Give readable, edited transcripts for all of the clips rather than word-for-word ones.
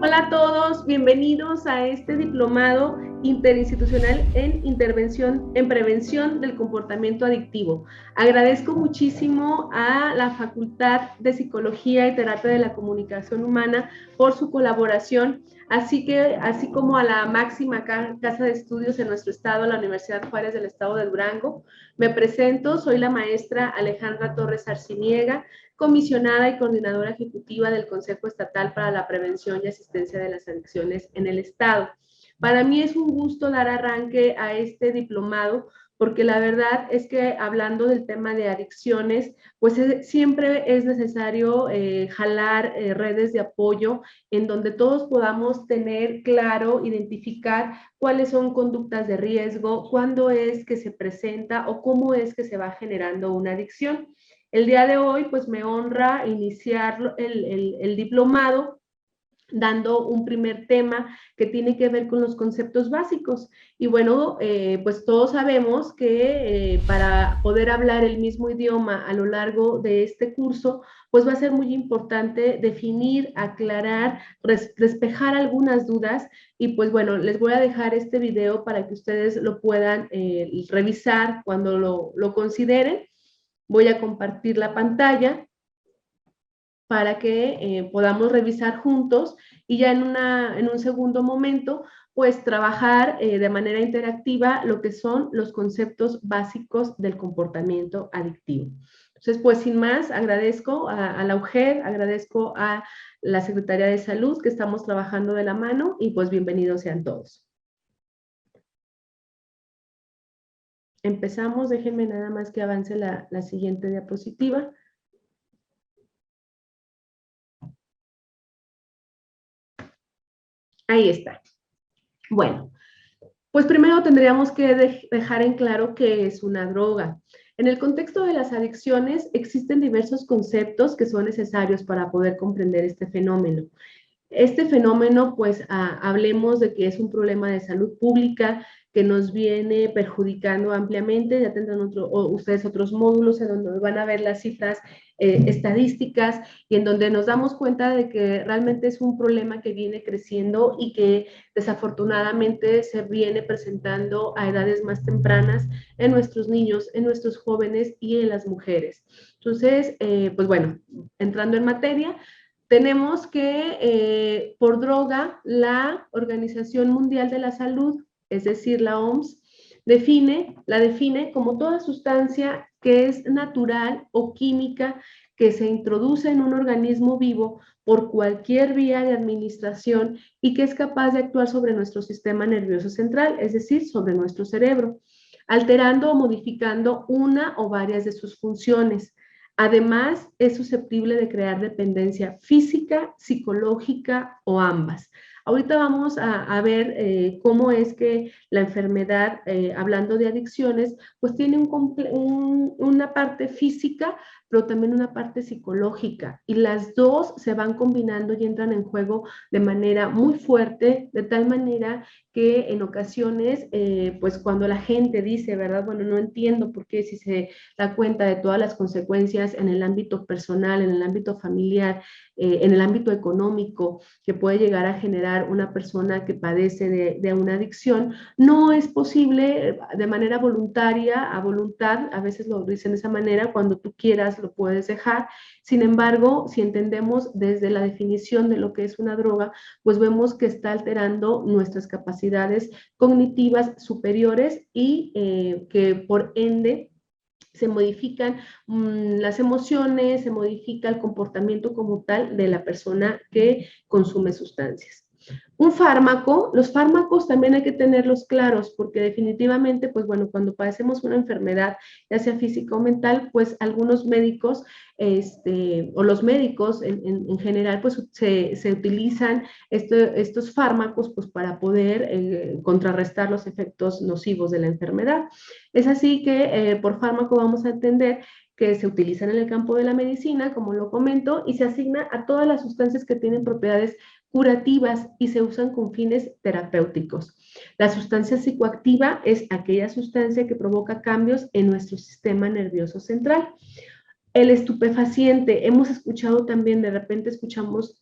Hola a todos, bienvenidos a este diplomado interinstitucional en intervención en prevención del comportamiento adictivo. Agradezco muchísimo a la Facultad de Psicología y Terapia de la Comunicación Humana por su colaboración, así como a la máxima casa de estudios en nuestro estado, la Universidad Juárez del Estado de Durango. Me presento, soy la maestra Alejandra Torres Arciniega, comisionada y coordinadora ejecutiva del Consejo Estatal para la Prevención y Asistencia de las Adicciones en el Estado. Para mí es un gusto dar arranque a este diplomado, porque la verdad es que hablando del tema de adicciones, pues siempre es necesario jalar redes de apoyo en donde todos podamos tener claro, identificar cuáles son conductas de riesgo, cuándo es que se presenta o cómo es que se va generando una adicción. El día de hoy, pues me honra iniciar el diplomado dando un primer tema que tiene que ver con los conceptos básicos. Y bueno, pues todos sabemos que para poder hablar el mismo idioma a lo largo de este curso, pues va a ser muy importante definir, aclarar, despejar algunas dudas. Y pues bueno, les voy a dejar este video para que ustedes lo puedan revisar cuando lo consideren. Voy a compartir la pantalla para que podamos revisar juntos y ya en un segundo momento, pues trabajar de manera interactiva lo que son los conceptos básicos del comportamiento adictivo. Entonces, pues sin más, agradezco a la UGED, agradezco a la Secretaría de Salud que estamos trabajando de la mano y pues bienvenidos sean todos. Empezamos, déjenme nada más que avance la siguiente diapositiva. Ahí está. Bueno, pues primero tendríamos que dejar en claro qué es una droga. En el contexto de las adicciones existen diversos conceptos que son necesarios para poder comprender este fenómeno. Este fenómeno, pues hablemos de que es un problema de salud pública que nos viene perjudicando ampliamente. Ya tendrán ustedes otros módulos en donde van a ver las cifras estadísticas y en donde nos damos cuenta de que realmente es un problema que viene creciendo y que desafortunadamente se viene presentando a edades más tempranas en nuestros niños, en nuestros jóvenes y en las mujeres. Entonces, pues bueno, entrando en materia, tenemos que por droga la Organización Mundial de la Salud, es decir, la OMS, la define como toda sustancia que es natural o química que se introduce en un organismo vivo por cualquier vía de administración y que es capaz de actuar sobre nuestro sistema nervioso central, es decir, sobre nuestro cerebro, alterando o modificando una o varias de sus funciones. Además, es susceptible de crear dependencia física, psicológica o ambas. Ahorita vamos a ver cómo es que la enfermedad, hablando de adicciones, pues tiene una parte física, pero también una parte psicológica. Y las dos se van combinando y entran en juego de manera muy fuerte, de tal manera que en ocasiones, pues cuando la gente dice, ¿verdad? Bueno, no entiendo por qué si se da cuenta de todas las consecuencias en el ámbito personal, en el ámbito familiar, en el ámbito económico que puede llegar a generar una persona que padece de una adicción, no es posible de manera voluntaria, a voluntad, a veces lo dicen de esa manera, cuando tú quieras lo puedes dejar. Sin embargo, si entendemos desde la definición de lo que es una droga, pues vemos que está alterando nuestras capacidades cognitivas superiores y que por ende se modifican las emociones, se modifica el comportamiento como tal de la persona que consume sustancias. Un fármaco, los fármacos también hay que tenerlos claros porque definitivamente, pues bueno, cuando padecemos una enfermedad, ya sea física o mental, pues algunos médicos o los médicos en general, pues se utilizan estos fármacos pues para poder contrarrestar los efectos nocivos de la enfermedad. Es así que por fármaco vamos a entender que se utilizan en el campo de la medicina, como lo comento, y se asigna a todas las sustancias que tienen propiedades curativas y se usan con fines terapéuticos. La sustancia psicoactiva es aquella sustancia que provoca cambios en nuestro sistema nervioso central. El estupefaciente, hemos escuchado también, de repente escuchamos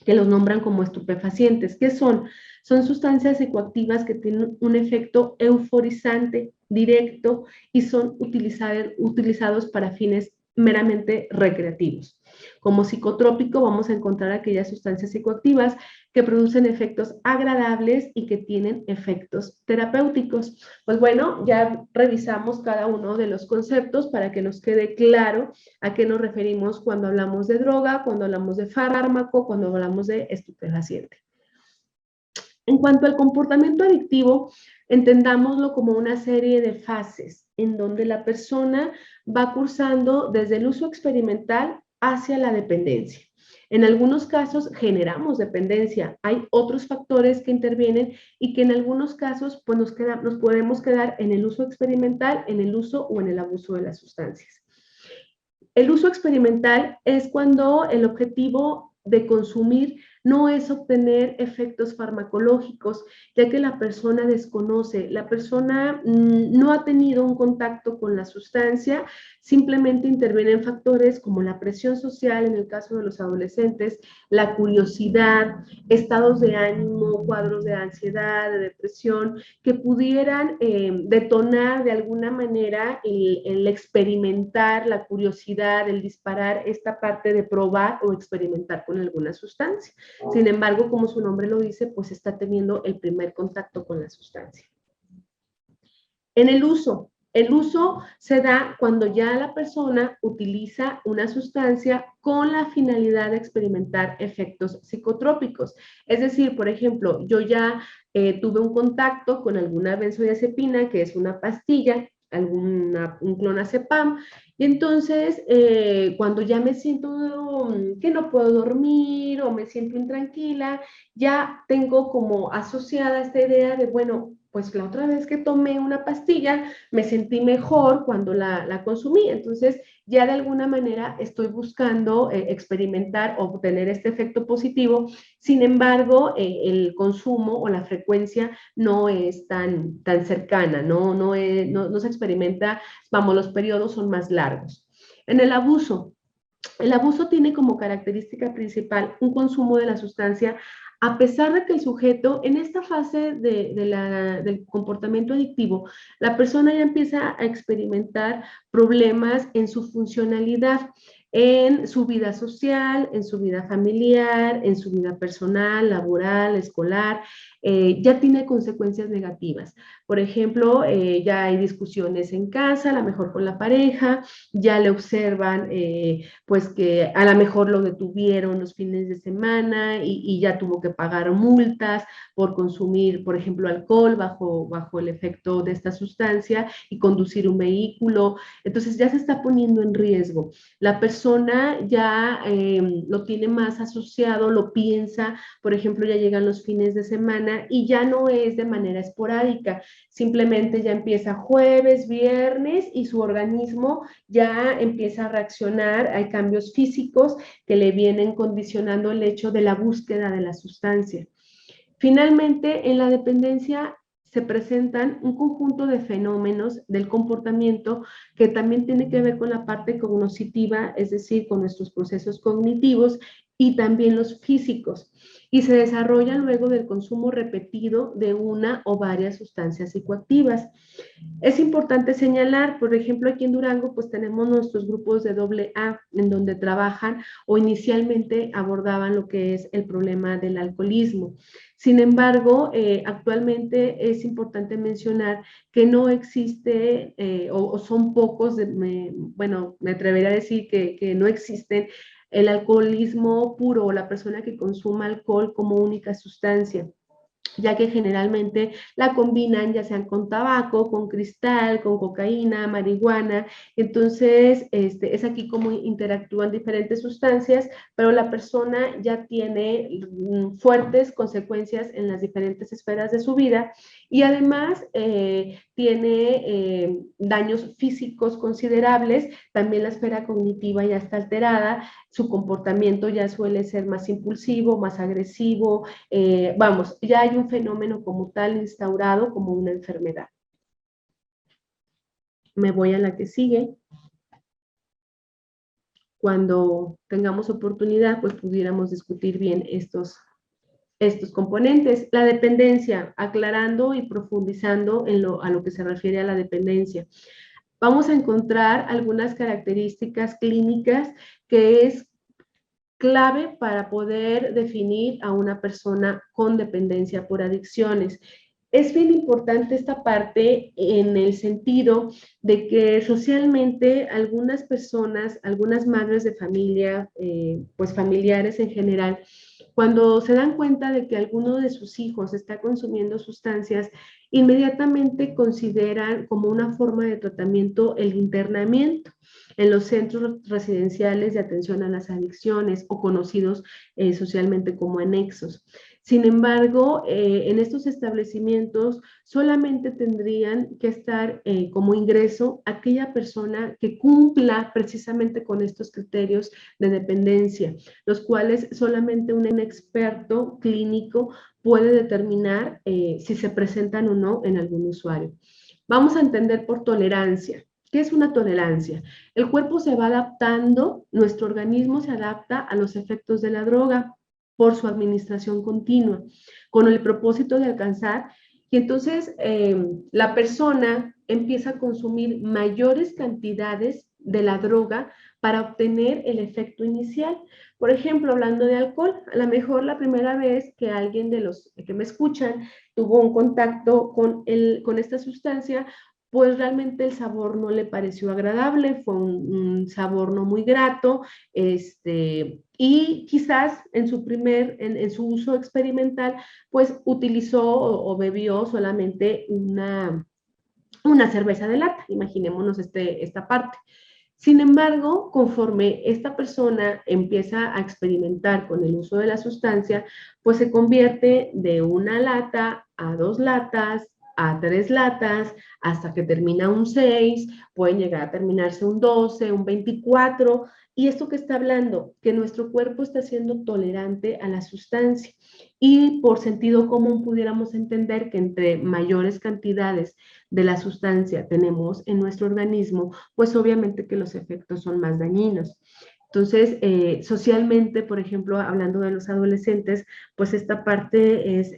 que los nombran como estupefacientes. ¿Qué son? Son sustancias psicoactivas que tienen un efecto euforizante directo y son utilizados para fines meramente recreativos. Como psicotrópico vamos a encontrar aquellas sustancias psicoactivas que producen efectos agradables y que tienen efectos terapéuticos. Pues bueno, ya revisamos cada uno de los conceptos para que nos quede claro a qué nos referimos cuando hablamos de droga, cuando hablamos de fármaco, cuando hablamos de estupefaciente. En cuanto al comportamiento adictivo, entendámoslo como una serie de fases en donde la persona va cursando desde el uso experimental hacia la dependencia. En algunos casos generamos dependencia, hay otros factores que intervienen y que en algunos casos pues nos podemos quedar en el uso experimental, en el uso o en el abuso de las sustancias. El uso experimental es cuando el objetivo de consumir no es obtener efectos farmacológicos, ya que la persona desconoce, la persona no ha tenido un contacto con la sustancia, simplemente intervienen factores como la presión social en el caso de los adolescentes, la curiosidad, estados de ánimo, cuadros de ansiedad, de depresión, que pudieran detonar de alguna manera el experimentar, la curiosidad, el disparar esta parte de probar o experimentar con alguna sustancia. Sin embargo, como su nombre lo dice, pues está teniendo el primer contacto con la sustancia. En el uso se da cuando ya la persona utiliza una sustancia con la finalidad de experimentar efectos psicotrópicos. Es decir, por ejemplo, yo ya tuve un contacto con alguna benzodiazepina, que es una pastilla, un clonazepam, y entonces cuando ya me siento que no puedo dormir o me siento intranquila, ya tengo como asociada esta idea de, bueno, pues la otra vez que tomé una pastilla me sentí mejor cuando la consumí. Entonces, ya de alguna manera estoy buscando experimentar o obtener este efecto positivo. Sin embargo, el consumo o la frecuencia no es tan cercana, no se experimenta, vamos, los periodos son más largos. En el abuso tiene como característica principal un consumo de la sustancia a pesar de que el sujeto, en esta fase del comportamiento adictivo, la persona ya empieza a experimentar problemas en su funcionalidad, en su vida social, en su vida familiar, en su vida personal, laboral, escolar, ya tiene consecuencias negativas. Por ejemplo, ya hay discusiones en casa, a lo mejor con la pareja, ya le observan pues que a lo mejor lo detuvieron los fines de semana y ya tuvo que pagar multas por consumir, por ejemplo, alcohol bajo el efecto de esta sustancia y conducir un vehículo. Entonces ya se está poniendo en riesgo. La persona ya lo tiene más asociado, lo piensa, por ejemplo, ya llegan los fines de semana y ya no es de manera esporádica, simplemente ya empieza jueves, viernes y su organismo ya empieza a reaccionar, hay cambios físicos que le vienen condicionando el hecho de la búsqueda de la sustancia. Finalmente, en la dependencia se presentan un conjunto de fenómenos del comportamiento que también tiene que ver con la parte cognitiva, es decir, con nuestros procesos cognitivos y también los físicos, y se desarrollan luego del consumo repetido de una o varias sustancias psicoactivas. Es importante señalar, por ejemplo, aquí en Durango, pues tenemos nuestros grupos de AA, en donde trabajan o inicialmente abordaban lo que es el problema del alcoholismo. Sin embargo, actualmente es importante mencionar que no existe o son pocos, bueno, me atrevería a decir que no existen el alcoholismo puro o la persona que consuma alcohol como única sustancia, ya que generalmente la combinan ya sean con tabaco, con cristal, con cocaína, marihuana. Entonces, es aquí como interactúan diferentes sustancias, pero la persona ya tiene fuertes consecuencias en las diferentes esferas de su vida Y además tiene daños físicos considerables, también la esfera cognitiva ya está alterada, su comportamiento ya suele ser más impulsivo, más agresivo, vamos, ya hay un fenómeno como tal instaurado como una enfermedad. Me voy a la que sigue. Cuando tengamos oportunidad, pues pudiéramos discutir bien estos componentes. La dependencia, aclarando y profundizando a lo que se refiere a la dependencia. Vamos a encontrar algunas características clínicas que es clave para poder definir a una persona con dependencia por adicciones. Es bien importante esta parte en el sentido de que socialmente algunas personas, algunas madres de familia, pues familiares en general, cuando se dan cuenta de que alguno de sus hijos está consumiendo sustancias, inmediatamente consideran como una forma de tratamiento el internamiento en los centros residenciales de atención a las adicciones o conocidos socialmente como anexos. Sin embargo, en estos establecimientos solamente tendrían que estar como ingreso aquella persona que cumpla precisamente con estos criterios de dependencia, los cuales solamente un experto clínico puede determinar si se presentan o no en algún usuario. Vamos a entender por tolerancia. ¿Qué es una tolerancia? El cuerpo se va adaptando, nuestro organismo se adapta a los efectos de la droga por su administración continua, con el propósito de alcanzar, y entonces la persona empieza a consumir mayores cantidades de la droga para obtener el efecto inicial. Por ejemplo, hablando de alcohol, a lo mejor la primera vez que alguien de los que me escuchan tuvo un contacto con esta sustancia, pues realmente el sabor no le pareció agradable, fue un sabor no muy grato, y quizás en su uso experimental, pues utilizó o bebió solamente una cerveza de lata, imaginémonos esta parte. Sin embargo, conforme esta persona empieza a experimentar con el uso de la sustancia, pues se convierte de una lata a 2 latas, a 3 latas, hasta que termina un 6, pueden llegar a terminarse un 12, un 24, y esto que está hablando, que nuestro cuerpo está siendo tolerante a la sustancia. Y por sentido común pudiéramos entender que entre mayores cantidades de la sustancia tenemos en nuestro organismo, pues obviamente que los efectos son más dañinos. Entonces, socialmente, por ejemplo, hablando de los adolescentes, pues esta parte es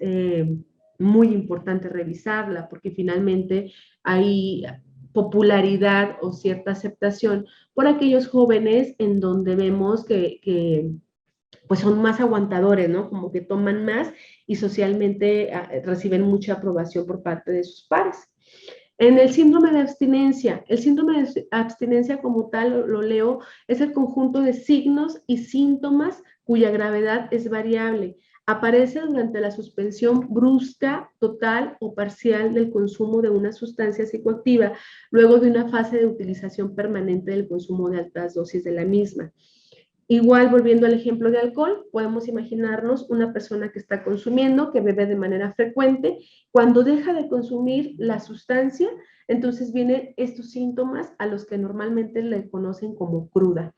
muy importante revisarla, porque finalmente hay popularidad o cierta aceptación por aquellos jóvenes en donde vemos que pues son más aguantadores, ¿no? Como que toman más y socialmente reciben mucha aprobación por parte de sus pares. En el síndrome de abstinencia, el síndrome de abstinencia como tal, lo leo, es el conjunto de signos y síntomas cuya gravedad es variable. Aparece durante la suspensión brusca, total o parcial del consumo de una sustancia psicoactiva, luego de una fase de utilización permanente del consumo de altas dosis de la misma. Igual, volviendo al ejemplo de alcohol, podemos imaginarnos una persona que está consumiendo, que bebe de manera frecuente. Cuando deja de consumir la sustancia, entonces vienen estos síntomas a los que normalmente le conocen como cruda.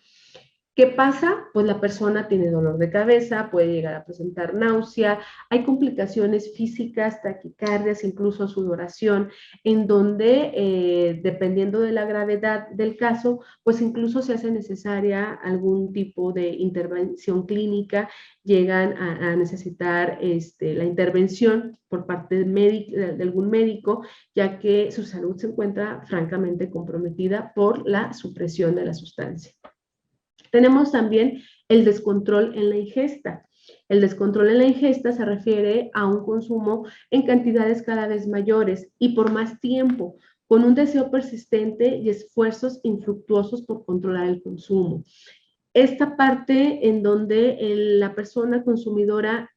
¿Qué pasa? Pues la persona tiene dolor de cabeza, puede llegar a presentar náusea, hay complicaciones físicas, taquicardias, incluso sudoración, en donde, dependiendo de la gravedad del caso, pues incluso se hace necesaria algún tipo de intervención clínica, llegan a necesitar la intervención por parte de algún médico, ya que su salud se encuentra francamente comprometida por la supresión de la sustancia. Tenemos también el descontrol en la ingesta. El descontrol en la ingesta se refiere a un consumo en cantidades cada vez mayores y por más tiempo, con un deseo persistente y esfuerzos infructuosos por controlar el consumo. Esta parte en donde la persona consumidora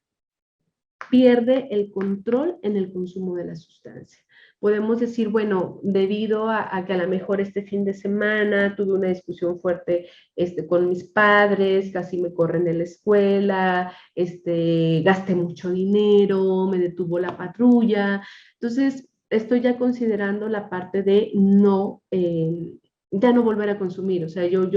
pierde el control en el consumo de la sustancia. Podemos decir, bueno, debido a que a lo mejor este fin de semana tuve una discusión fuerte con mis padres, casi me corren de la escuela, gasté mucho dinero, me detuvo la patrulla. Entonces, estoy ya considerando la parte de no, ya no volver a consumir. O sea, yo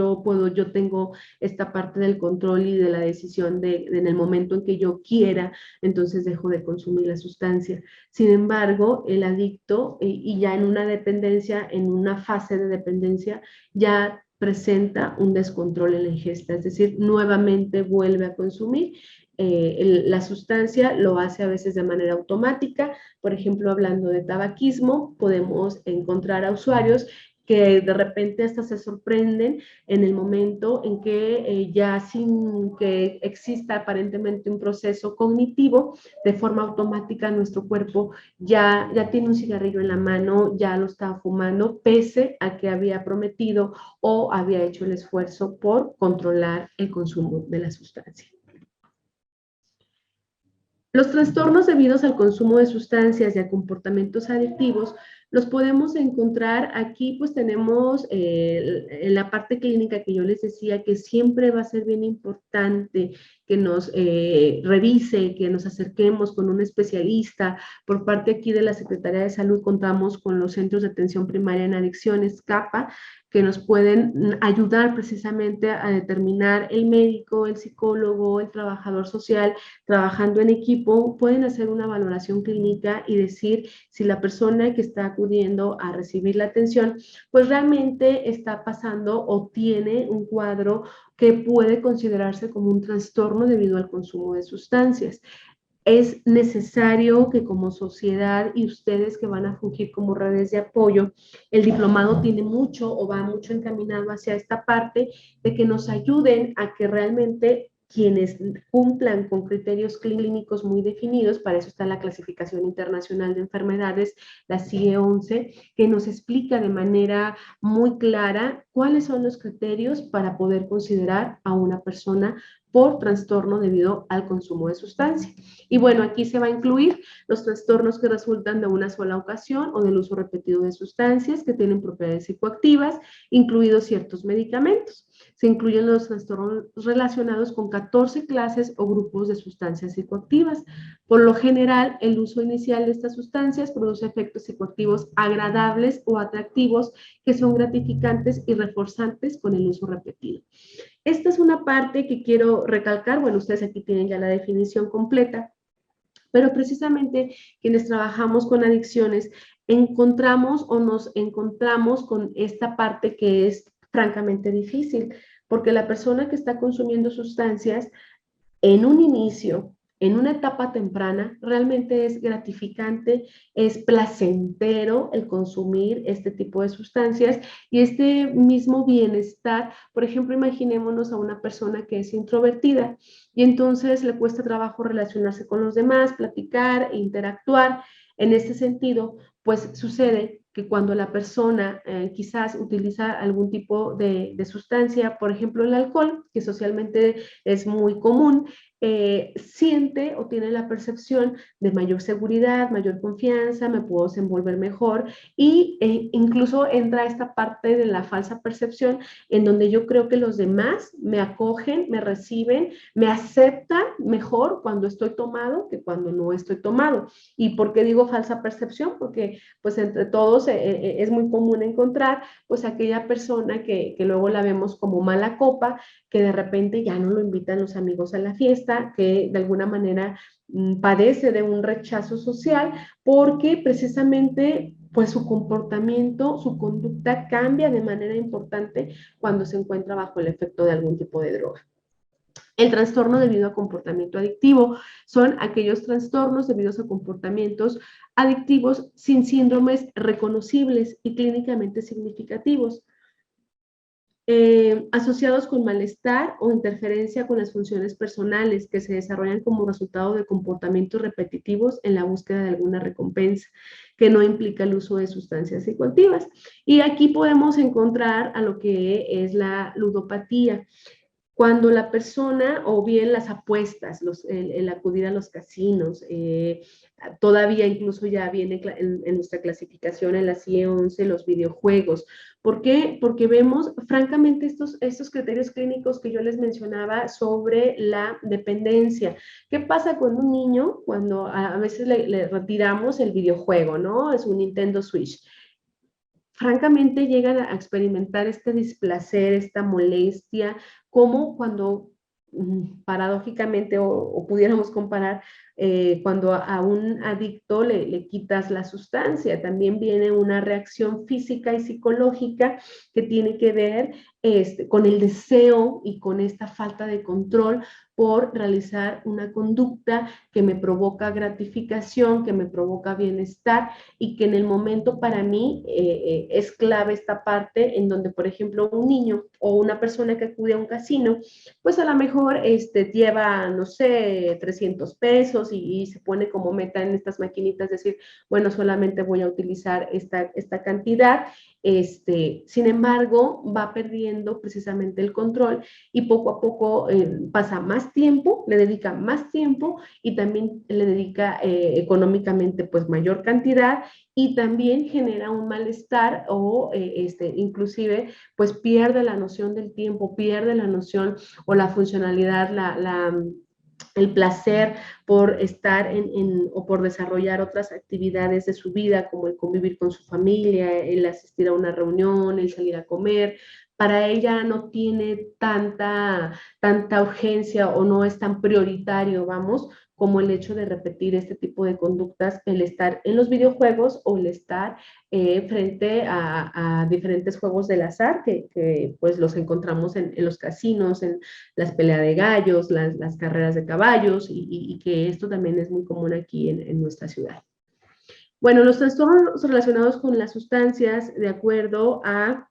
tengo esta parte del control y de la decisión en el momento en que yo quiera, entonces dejo de consumir la sustancia. Sin embargo, el adicto, y ya en una dependencia, en una fase de dependencia, ya presenta un descontrol en la ingesta, es decir, nuevamente vuelve a consumir. La sustancia lo hace a veces de manera automática. Por ejemplo, hablando de tabaquismo, podemos encontrar a usuarios que de repente hasta se sorprenden en el momento en que ya sin que exista aparentemente un proceso cognitivo, de forma automática nuestro cuerpo ya tiene un cigarrillo en la mano, ya lo está fumando, pese a que había prometido o había hecho el esfuerzo por controlar el consumo de la sustancia. Los trastornos debidos al consumo de sustancias y a comportamientos adictivos los podemos encontrar aquí, pues tenemos en la parte clínica que yo les decía que siempre va a ser bien importante que nos revise, que nos acerquemos con un especialista. Por parte aquí de la Secretaría de Salud contamos con los Centros de Atención Primaria en Adicciones, CAPA, que nos pueden ayudar precisamente a determinar el médico, el psicólogo, el trabajador social, trabajando en equipo, pueden hacer una valoración clínica y decir si la persona que está acudiendo a recibir la atención, pues realmente está pasando o tiene un cuadro que puede considerarse como un trastorno debido al consumo de sustancias. Es necesario que como sociedad y ustedes que van a fungir como redes de apoyo, el diplomado tiene mucho o va mucho encaminado hacia esta parte de que nos ayuden a que realmente quienes cumplan con criterios clínicos muy definidos, para eso está la clasificación internacional de enfermedades, la CIE-11, que nos explica de manera muy clara cuáles son los criterios para poder considerar a una persona por trastorno debido al consumo de sustancia. Y bueno, aquí se va a incluir los trastornos que resultan de una sola ocasión o del uso repetido de sustancias que tienen propiedades psicoactivas, incluidos ciertos medicamentos. Se incluyen los trastornos relacionados con 14 clases o grupos de sustancias psicoactivas. Por lo general, el uso inicial de estas sustancias produce efectos psicoactivos agradables o atractivos que son gratificantes y reforzantes con el uso repetido. Esta es una parte que quiero recalcar. Bueno, ustedes aquí tienen ya la definición completa, pero precisamente quienes trabajamos con adicciones encontramos o nos encontramos con esta parte que es francamente difícil, porque la persona que está consumiendo sustancias en un inicio, en una etapa temprana, realmente es gratificante, es placentero el consumir este tipo de sustancias y este mismo bienestar. Por ejemplo, imaginémonos a una persona que es introvertida y entonces le cuesta trabajo relacionarse con los demás, platicar, interactuar. En este sentido, pues sucede que cuando la persona quizás utiliza algún tipo de sustancia, por ejemplo el alcohol, que socialmente es muy común, siente o tiene la percepción de mayor seguridad, mayor confianza, me puedo desenvolver mejor y incluso entra esta parte de la falsa percepción en donde yo creo que los demás me acogen, me reciben, me aceptan mejor cuando estoy tomado que cuando no estoy tomado. ¿Y por qué digo falsa percepción? Porque pues entre todos es muy común encontrar pues aquella persona que luego la vemos como mala copa, que de repente ya no lo invitan los amigos a la fiesta, que de alguna manera padece de un rechazo social porque precisamente pues su comportamiento, su conducta cambia de manera importante cuando se encuentra bajo el efecto de algún tipo de droga. El trastorno debido a comportamiento adictivo son aquellos trastornos debidos a comportamientos adictivos sin síndromes reconocibles y clínicamente significativos. Asociados con malestar o interferencia con las funciones personales que se desarrollan como resultado de comportamientos repetitivos en la búsqueda de alguna recompensa, que no implica el uso de sustancias psicoactivas. Y aquí podemos encontrar a lo que es la ludopatía. Cuando la persona, o bien las apuestas, el acudir a los casinos, todavía incluso ya viene en nuestra clasificación en la CIE 11 los videojuegos. ¿Por qué? Porque vemos, francamente, estos criterios clínicos que yo les mencionaba sobre la dependencia. ¿Qué pasa con un niño cuando a veces le retiramos el videojuego, ¿no? Es un Nintendo Switch. Francamente llegan a experimentar este displacer, esta molestia, como cuando paradójicamente o pudiéramos comparar cuando a un adicto le quitas la sustancia, también viene una reacción física y psicológica que tiene que ver con el deseo y con esta falta de control por realizar una conducta que me provoca gratificación, que me provoca bienestar y que en el momento para mí es clave esta parte en donde, por ejemplo, un niño o una persona que acude a un casino, pues a lo mejor lleva, no sé, 300 pesos y se pone como meta en estas maquinitas, decir, bueno, solamente voy a utilizar esta cantidad. Sin embargo, va perdiendo precisamente el control y poco a poco pasa más tiempo, le dedica más tiempo y también le dedica económicamente pues mayor cantidad y también genera un malestar o inclusive pues pierde la noción del tiempo, pierde la noción o la funcionalidad, el placer por estar o por desarrollar otras actividades de su vida, como el convivir con su familia, el asistir a una reunión, el salir a comer. Para ella no tiene tanta urgencia o no es tan prioritario, vamos, como el hecho de repetir este tipo de conductas, el estar en los videojuegos o el estar frente a diferentes juegos del azar que pues los encontramos en los casinos, en las peleas de gallos, las carreras de caballos y que esto también es muy común aquí en nuestra ciudad. Bueno, los trastornos relacionados con las sustancias, de acuerdo a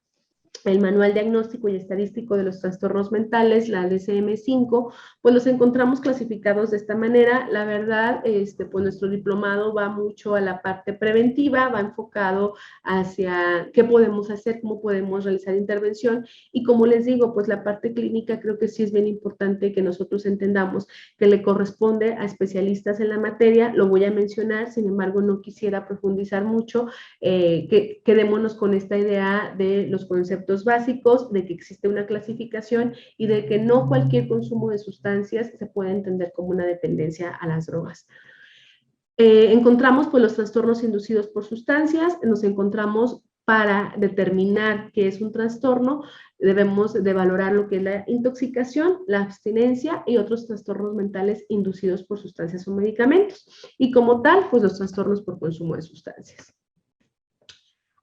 el Manual Diagnóstico y Estadístico de los Trastornos Mentales, la DSM-5, pues los encontramos clasificados de esta manera. La verdad, pues nuestro diplomado va mucho a la parte preventiva, va enfocado hacia qué podemos hacer, cómo podemos realizar intervención y como les digo, pues la parte clínica creo que sí es bien importante que nosotros entendamos que le corresponde a especialistas en la materia, lo voy a mencionar, sin embargo no quisiera profundizar mucho, que quedémonos con esta idea de los conceptos básicos, de que existe una clasificación y de que no cualquier consumo de sustancias se puede entender como una dependencia a las drogas. Encontramos pues los trastornos inducidos por sustancias, nos encontramos para determinar qué es un trastorno, debemos de valorar lo que es la intoxicación, la abstinencia y otros trastornos mentales inducidos por sustancias o medicamentos. Y como tal, pues los trastornos por consumo de sustancias.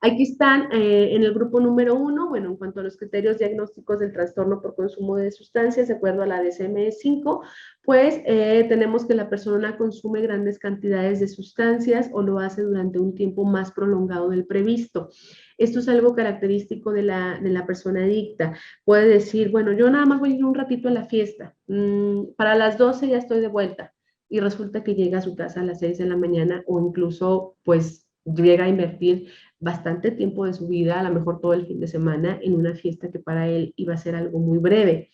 Aquí están en el grupo número 1, bueno, en cuanto a los criterios diagnósticos del trastorno por consumo de sustancias, de acuerdo a la DSM-5, pues tenemos que la persona consume grandes cantidades de sustancias o lo hace durante un tiempo más prolongado del previsto. Esto es algo característico de la persona adicta. Puede decir, bueno, yo nada más voy a ir un ratito a la fiesta, para las 12 ya estoy de vuelta, y resulta que llega a su casa a las 6 de la mañana o incluso, pues, llega a invertir bastante tiempo de su vida, a lo mejor todo el fin de semana, en una fiesta que para él iba a ser algo muy breve.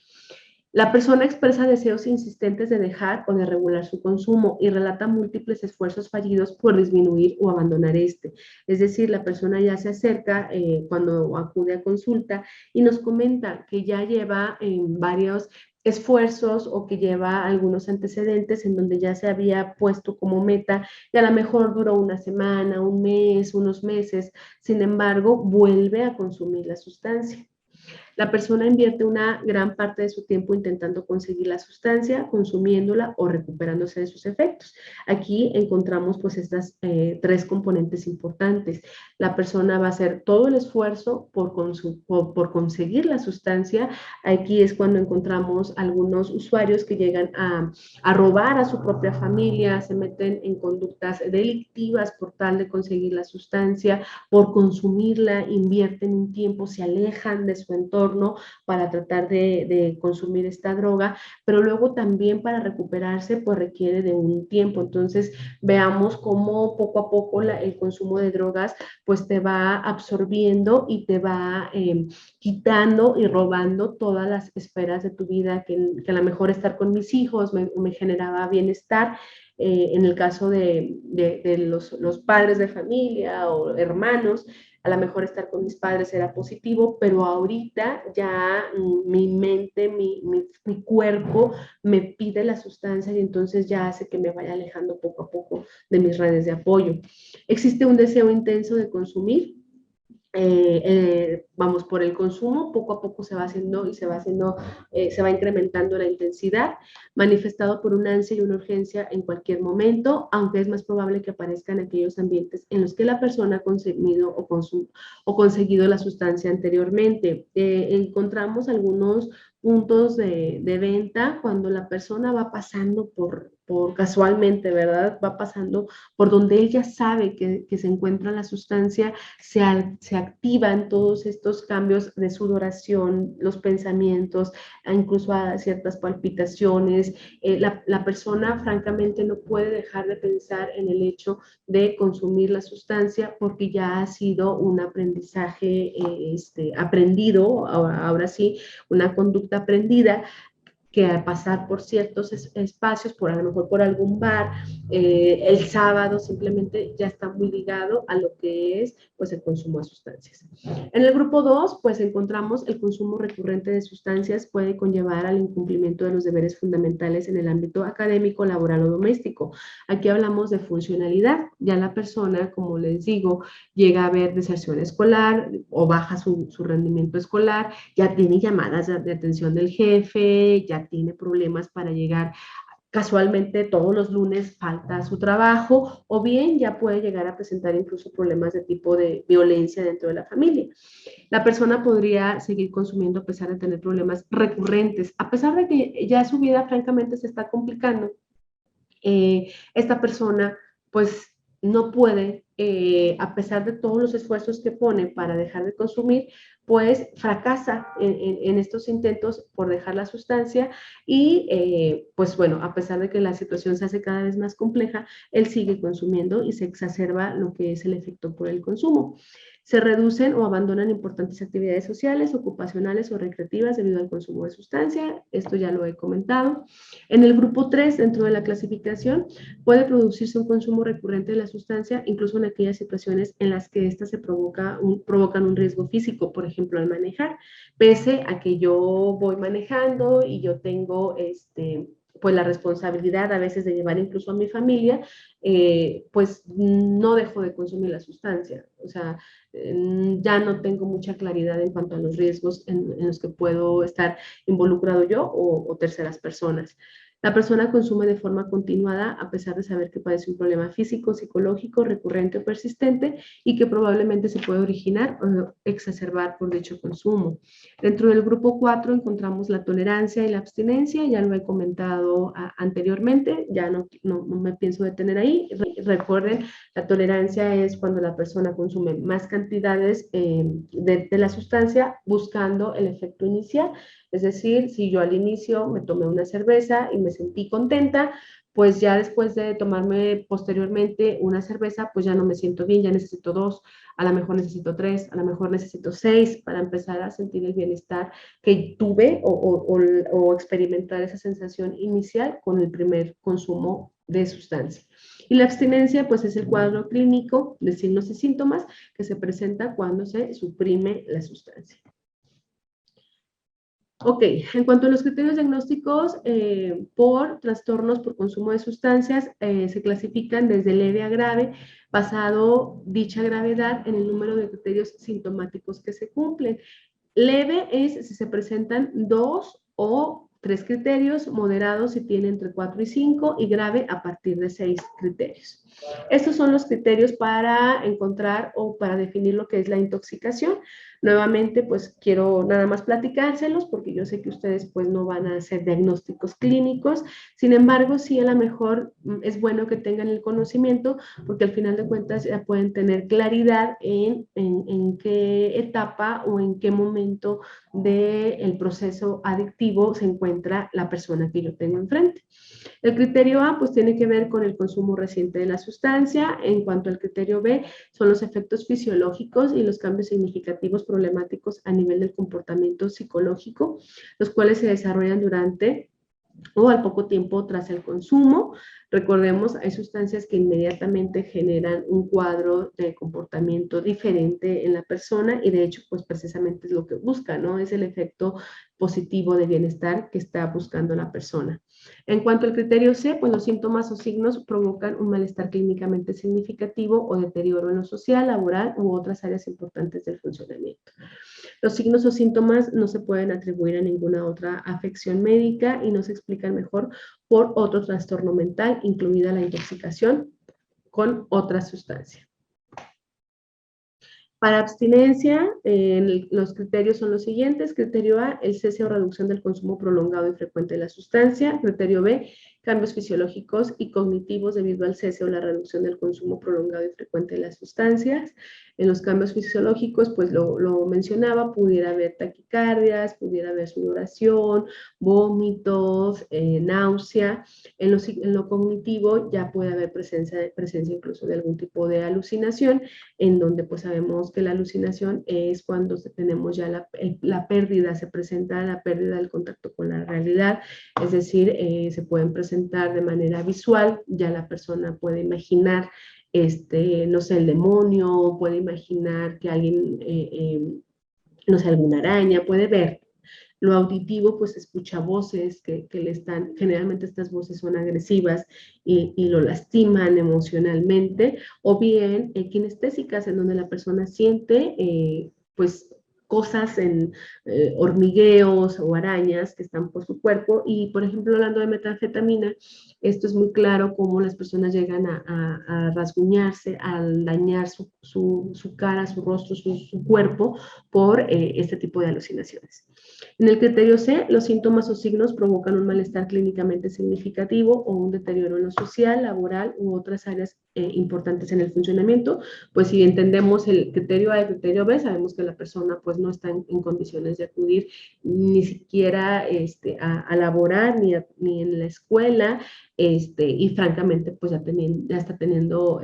La persona expresa deseos insistentes de dejar o de regular su consumo y relata múltiples esfuerzos fallidos por disminuir o abandonar este. Es decir, la persona ya se acerca cuando acude a consulta y nos comenta que ya lleva varios esfuerzos o que lleva algunos antecedentes en donde ya se había puesto como meta y a lo mejor duró una semana, un mes, unos meses, sin embargo, vuelve a consumir la sustancia. La persona invierte una gran parte de su tiempo intentando conseguir la sustancia, consumiéndola o recuperándose de sus efectos. Aquí encontramos pues estas tres componentes importantes. La persona va a hacer todo el esfuerzo por conseguir la sustancia. Aquí es cuando encontramos algunos usuarios que llegan a robar a su propia familia, se meten en conductas delictivas por tal de conseguir la sustancia, por consumirla, invierten un tiempo, se alejan de su entorno, entorno para tratar de consumir esta droga, pero luego también para recuperarse pues requiere de un tiempo. Entonces veamos cómo poco a poco el consumo de drogas pues te va absorbiendo y te va quitando y robando todas las esferas de tu vida, que a lo mejor estar con mis hijos me generaba bienestar. En el caso de los padres de familia o hermanos, a lo mejor estar con mis padres era positivo, pero ahorita ya mi mente, mi cuerpo me pide la sustancia y entonces ya hace que me vaya alejando poco a poco de mis redes de apoyo. Existe un deseo intenso de consumir. Vamos, por el consumo, poco a poco se va haciendo y se va incrementando la intensidad, manifestado por una ansia y una urgencia en cualquier momento, aunque es más probable que aparezca en aquellos ambientes en los que la persona ha consumido o conseguido la sustancia anteriormente. Encontramos algunos puntos de venta cuando la persona va pasando por casualmente, ¿verdad? Va pasando por donde él ya sabe que se encuentra la sustancia, se activan todos estos cambios de sudoración, los pensamientos, incluso a ciertas palpitaciones. La persona francamente no puede dejar de pensar en el hecho de consumir la sustancia porque ya ha sido un aprendizaje aprendido, ahora sí, una conducta aprendida, que al pasar por ciertos espacios, por a lo mejor por algún bar, el sábado simplemente ya está muy ligado a lo que es pues el consumo de sustancias. En el grupo 2, pues encontramos el consumo recurrente de sustancias puede conllevar al incumplimiento de los deberes fundamentales en el ámbito académico, laboral o doméstico. Aquí hablamos de funcionalidad. Ya la persona, como les digo, llega a haber deserción escolar o baja su rendimiento escolar, ya tiene llamadas de atención del jefe, ya tiene problemas para llegar, casualmente todos los lunes falta a su trabajo, o bien ya puede llegar a presentar incluso problemas de tipo de violencia dentro de la familia. La persona podría seguir consumiendo a pesar de tener problemas recurrentes, a pesar de que ya su vida francamente se está complicando. Esta persona pues no puede, a pesar de todos los esfuerzos que pone para dejar de consumir, pues fracasa en estos intentos por dejar la sustancia y pues bueno, a pesar de que la situación se hace cada vez más compleja, él sigue consumiendo y se exacerba lo que es el efecto por el consumo. Se reducen o abandonan importantes actividades sociales, ocupacionales o recreativas debido al consumo de sustancia. Esto ya lo he comentado. En el grupo 3, dentro de la clasificación, puede producirse un consumo recurrente de la sustancia, incluso en aquellas situaciones en las que éstas provocan un riesgo físico, por ejemplo, al manejar, pese a que yo voy manejando y yo tengo pues la responsabilidad a veces de llevar incluso a mi familia, pues no dejo de consumir la sustancia. O sea, ya no tengo mucha claridad en cuanto a los riesgos en los que puedo estar involucrado yo o terceras personas. La persona consume de forma continuada a pesar de saber que padece un problema físico, psicológico, recurrente o persistente y que probablemente se puede originar o exacerbar por dicho consumo. Dentro del grupo 4 encontramos la tolerancia y la abstinencia, ya lo he comentado anteriormente, ya no me pienso detener ahí. Recuerden, la tolerancia es cuando la persona consume más cantidades de la sustancia buscando el efecto inicial. Es decir, si yo al inicio me tomé una cerveza y me sentí contenta, pues ya después de tomarme posteriormente una cerveza, pues ya no me siento bien, ya necesito 2, a lo mejor necesito 3, a lo mejor necesito 6 para empezar a sentir el bienestar que tuve o experimentar esa sensación inicial con el primer consumo de sustancia. Y la abstinencia, pues es el cuadro clínico de signos y síntomas que se presenta cuando se suprime la sustancia. Ok, en cuanto a los criterios diagnósticos por trastornos por consumo de sustancias, se clasifican desde leve a grave, basado dicha gravedad en el número de criterios sintomáticos que se cumplen. Leve es si se presentan 2 o 3 criterios, moderado si tiene entre 4 y 5 y grave a partir de 6 criterios. Estos son los criterios para encontrar o para definir lo que es la intoxicación. Nuevamente, pues quiero nada más platicárselos porque yo sé que ustedes pues no van a hacer diagnósticos clínicos. Sin embargo, sí a lo mejor es bueno que tengan el conocimiento porque al final de cuentas ya pueden tener claridad en qué etapa o en qué momento del proceso adictivo se encuentra la persona que yo tengo enfrente. El criterio A pues tiene que ver con el consumo reciente de la sustancia. En cuanto al criterio B, son los efectos fisiológicos y los cambios significativos problemáticos a nivel del comportamiento psicológico, los cuales se desarrollan durante o al poco tiempo tras el consumo. Recordemos, hay sustancias que inmediatamente generan un cuadro de comportamiento diferente en la persona y de hecho, pues precisamente es lo que busca, ¿no? Es el efecto positivo de bienestar que está buscando la persona. En cuanto al criterio C, pues los síntomas o signos provocan un malestar clínicamente significativo o deterioro en lo social, laboral u otras áreas importantes del funcionamiento. Los signos o síntomas no se pueden atribuir a ninguna otra afección médica y no se explican mejor por otro trastorno mental, incluida la intoxicación con otra sustancia. Para abstinencia, los criterios son los siguientes. Criterio A, el cese o reducción del consumo prolongado y frecuente de la sustancia. Criterio B, cambios fisiológicos y cognitivos debido al cese o la reducción del consumo prolongado y frecuente de las sustancias. En los cambios fisiológicos, pues lo mencionaba, pudiera haber taquicardias, pudiera haber sudoración, vómitos, náusea. En lo cognitivo ya puede haber presencia incluso de algún tipo de alucinación, en donde pues sabemos que la alucinación es cuando tenemos ya la pérdida, se presenta la pérdida del contacto con la realidad, es decir, se pueden presentar de manera visual, ya la persona puede imaginar, no sé, el demonio, puede imaginar que alguien, no sé, alguna araña, puede ver. Lo auditivo, pues escucha voces que le están, generalmente estas voces son agresivas y lo lastiman emocionalmente, o bien kinestésicas, en donde la persona siente, pues, cosas en hormigueos o arañas que están por su cuerpo. Y, por ejemplo, hablando de metanfetamina, esto es muy claro cómo las personas llegan a rasguñarse, a dañar su cara, su rostro, su cuerpo por este tipo de alucinaciones. En el criterio C, los síntomas o signos provocan un malestar clínicamente significativo o un deterioro en lo social, laboral u otras áreas importantes en el funcionamiento. Pues si entendemos el criterio A y el criterio B, sabemos que la persona pues no está en condiciones de acudir ni siquiera a laborar ni en la escuela, y francamente pues ya está teniendo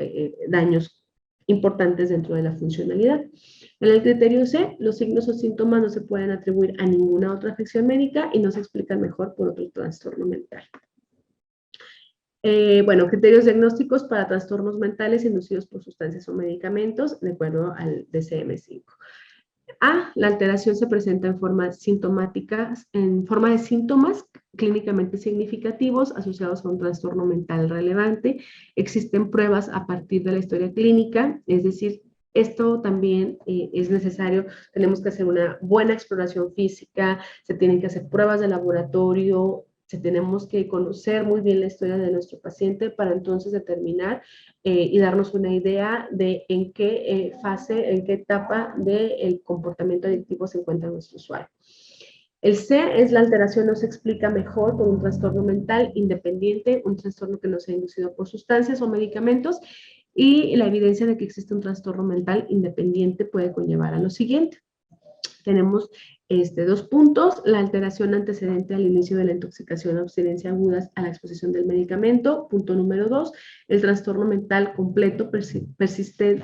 daños importantes dentro de la funcionalidad. En el criterio C, los signos o síntomas no se pueden atribuir a ninguna otra afección médica y no se explican mejor por otro trastorno mental. Bueno, criterios diagnósticos para trastornos mentales inducidos por sustancias o medicamentos, de acuerdo al DSM-5. A, la alteración se presenta en forma sintomática, en forma de síntomas clínicamente significativos asociados a un trastorno mental relevante. Existen pruebas a partir de la historia clínica, es decir, esto también es necesario, tenemos que hacer una buena exploración física, se tienen que hacer pruebas de laboratorio, tenemos que conocer muy bien la historia de nuestro paciente para entonces determinar y darnos una idea de en qué fase, en qué etapa del comportamiento adictivo se encuentra nuestro usuario. El C es la alteración no se explica mejor por un trastorno mental independiente, un trastorno que no sea inducido por sustancias o medicamentos, y la evidencia de que existe un trastorno mental independiente puede conllevar a lo siguiente. Tenemos dos puntos: la alteración antecedente al inicio de la intoxicación o abstinencia agudas a la exposición del medicamento. Punto número 2, el trastorno mental completo persiste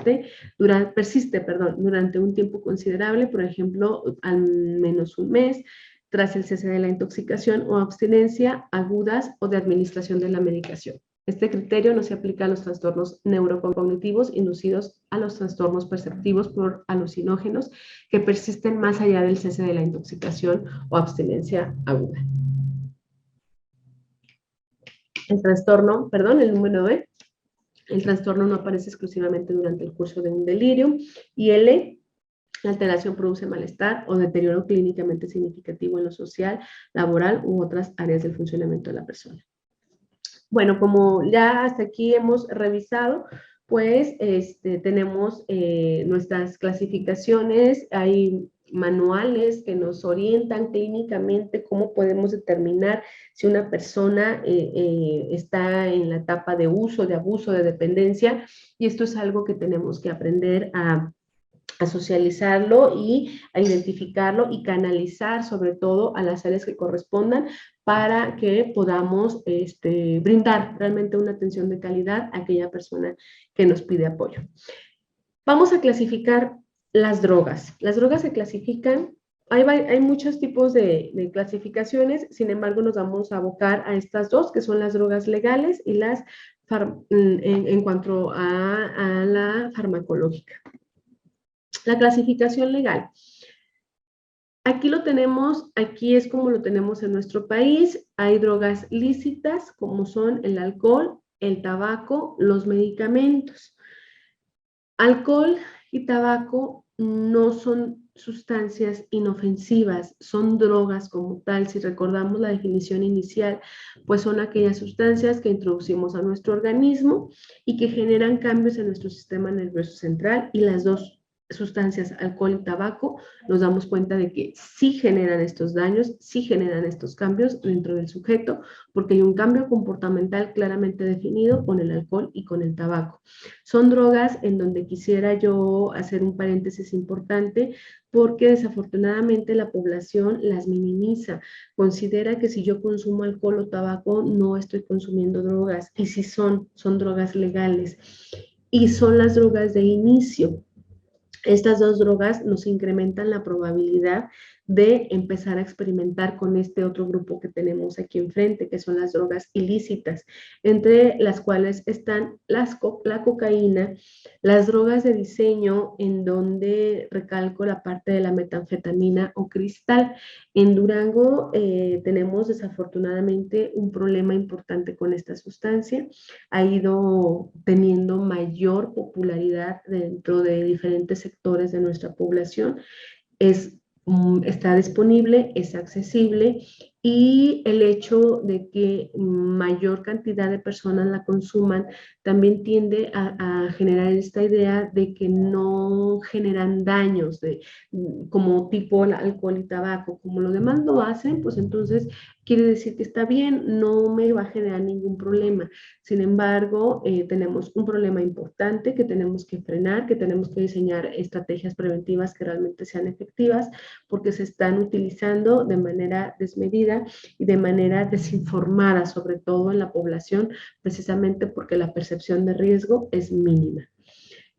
durante un tiempo considerable, por ejemplo, al menos un mes, tras el cese de la intoxicación o abstinencia agudas o de administración de la medicación. Este criterio no se aplica a los trastornos neurocognitivos inducidos a los trastornos perceptivos por alucinógenos que persisten más allá del cese de la intoxicación o abstinencia aguda. El número B, el trastorno no aparece exclusivamente durante el curso de un delirio. Y L, la alteración produce malestar o deterioro clínicamente significativo en lo social, laboral u otras áreas del funcionamiento de la persona. Bueno, como ya hasta aquí hemos revisado pues tenemos nuestras clasificaciones, hay manuales que nos orientan clínicamente cómo podemos determinar si una persona está en la etapa de uso, de abuso, de dependencia, y esto es algo que tenemos que aprender a socializarlo y a identificarlo y canalizar sobre todo a las áreas que correspondan para que podamos brindar realmente una atención de calidad a aquella persona que nos pide apoyo. Vamos a clasificar las drogas. Las drogas se clasifican, hay muchos tipos de clasificaciones, sin embargo nos vamos a abocar a estas dos, que son las drogas legales y las en cuanto a la farmacológica. La clasificación legal. Aquí lo tenemos, aquí es como lo tenemos en nuestro país. Hay drogas lícitas como son el alcohol, el tabaco, los medicamentos. Alcohol y tabaco no son sustancias inofensivas, son drogas como tal. Si recordamos la definición inicial, pues son aquellas sustancias que introducimos a nuestro organismo y que generan cambios en nuestro sistema nervioso central, y las dos sustancias, alcohol y tabaco, nos damos cuenta de que sí generan estos daños, sí generan estos cambios dentro del sujeto, porque hay un cambio comportamental claramente definido con el alcohol y con el tabaco. Son drogas en donde quisiera yo hacer un paréntesis importante, porque desafortunadamente la población las minimiza, considera que si yo consumo alcohol o tabaco no estoy consumiendo drogas, y si son drogas legales y son las drogas de inicio. Estas dos drogas nos incrementan la probabilidad de empezar a experimentar con este otro grupo que tenemos aquí enfrente, que son las drogas ilícitas, entre las cuales están la cocaína, las drogas de diseño, en donde recalco la parte de la metanfetamina o cristal. En Durango tenemos desafortunadamente un problema importante con esta sustancia. Ha ido teniendo mayor popularidad dentro de diferentes sectores de nuestra población. Está disponible, es accesible, y el hecho de que mayor cantidad de personas la consuman también tiende a generar esta idea de que no generan daños como tipo el alcohol y tabaco. Como los demás lo hacen, pues entonces quiere decir que está bien, no me va a generar ningún problema. Sin embargo, tenemos un problema importante que tenemos que frenar, que tenemos que diseñar estrategias preventivas que realmente sean efectivas, porque se están utilizando de manera desmedida y de manera desinformada, sobre todo en la población, precisamente porque la percepción de riesgo es mínima.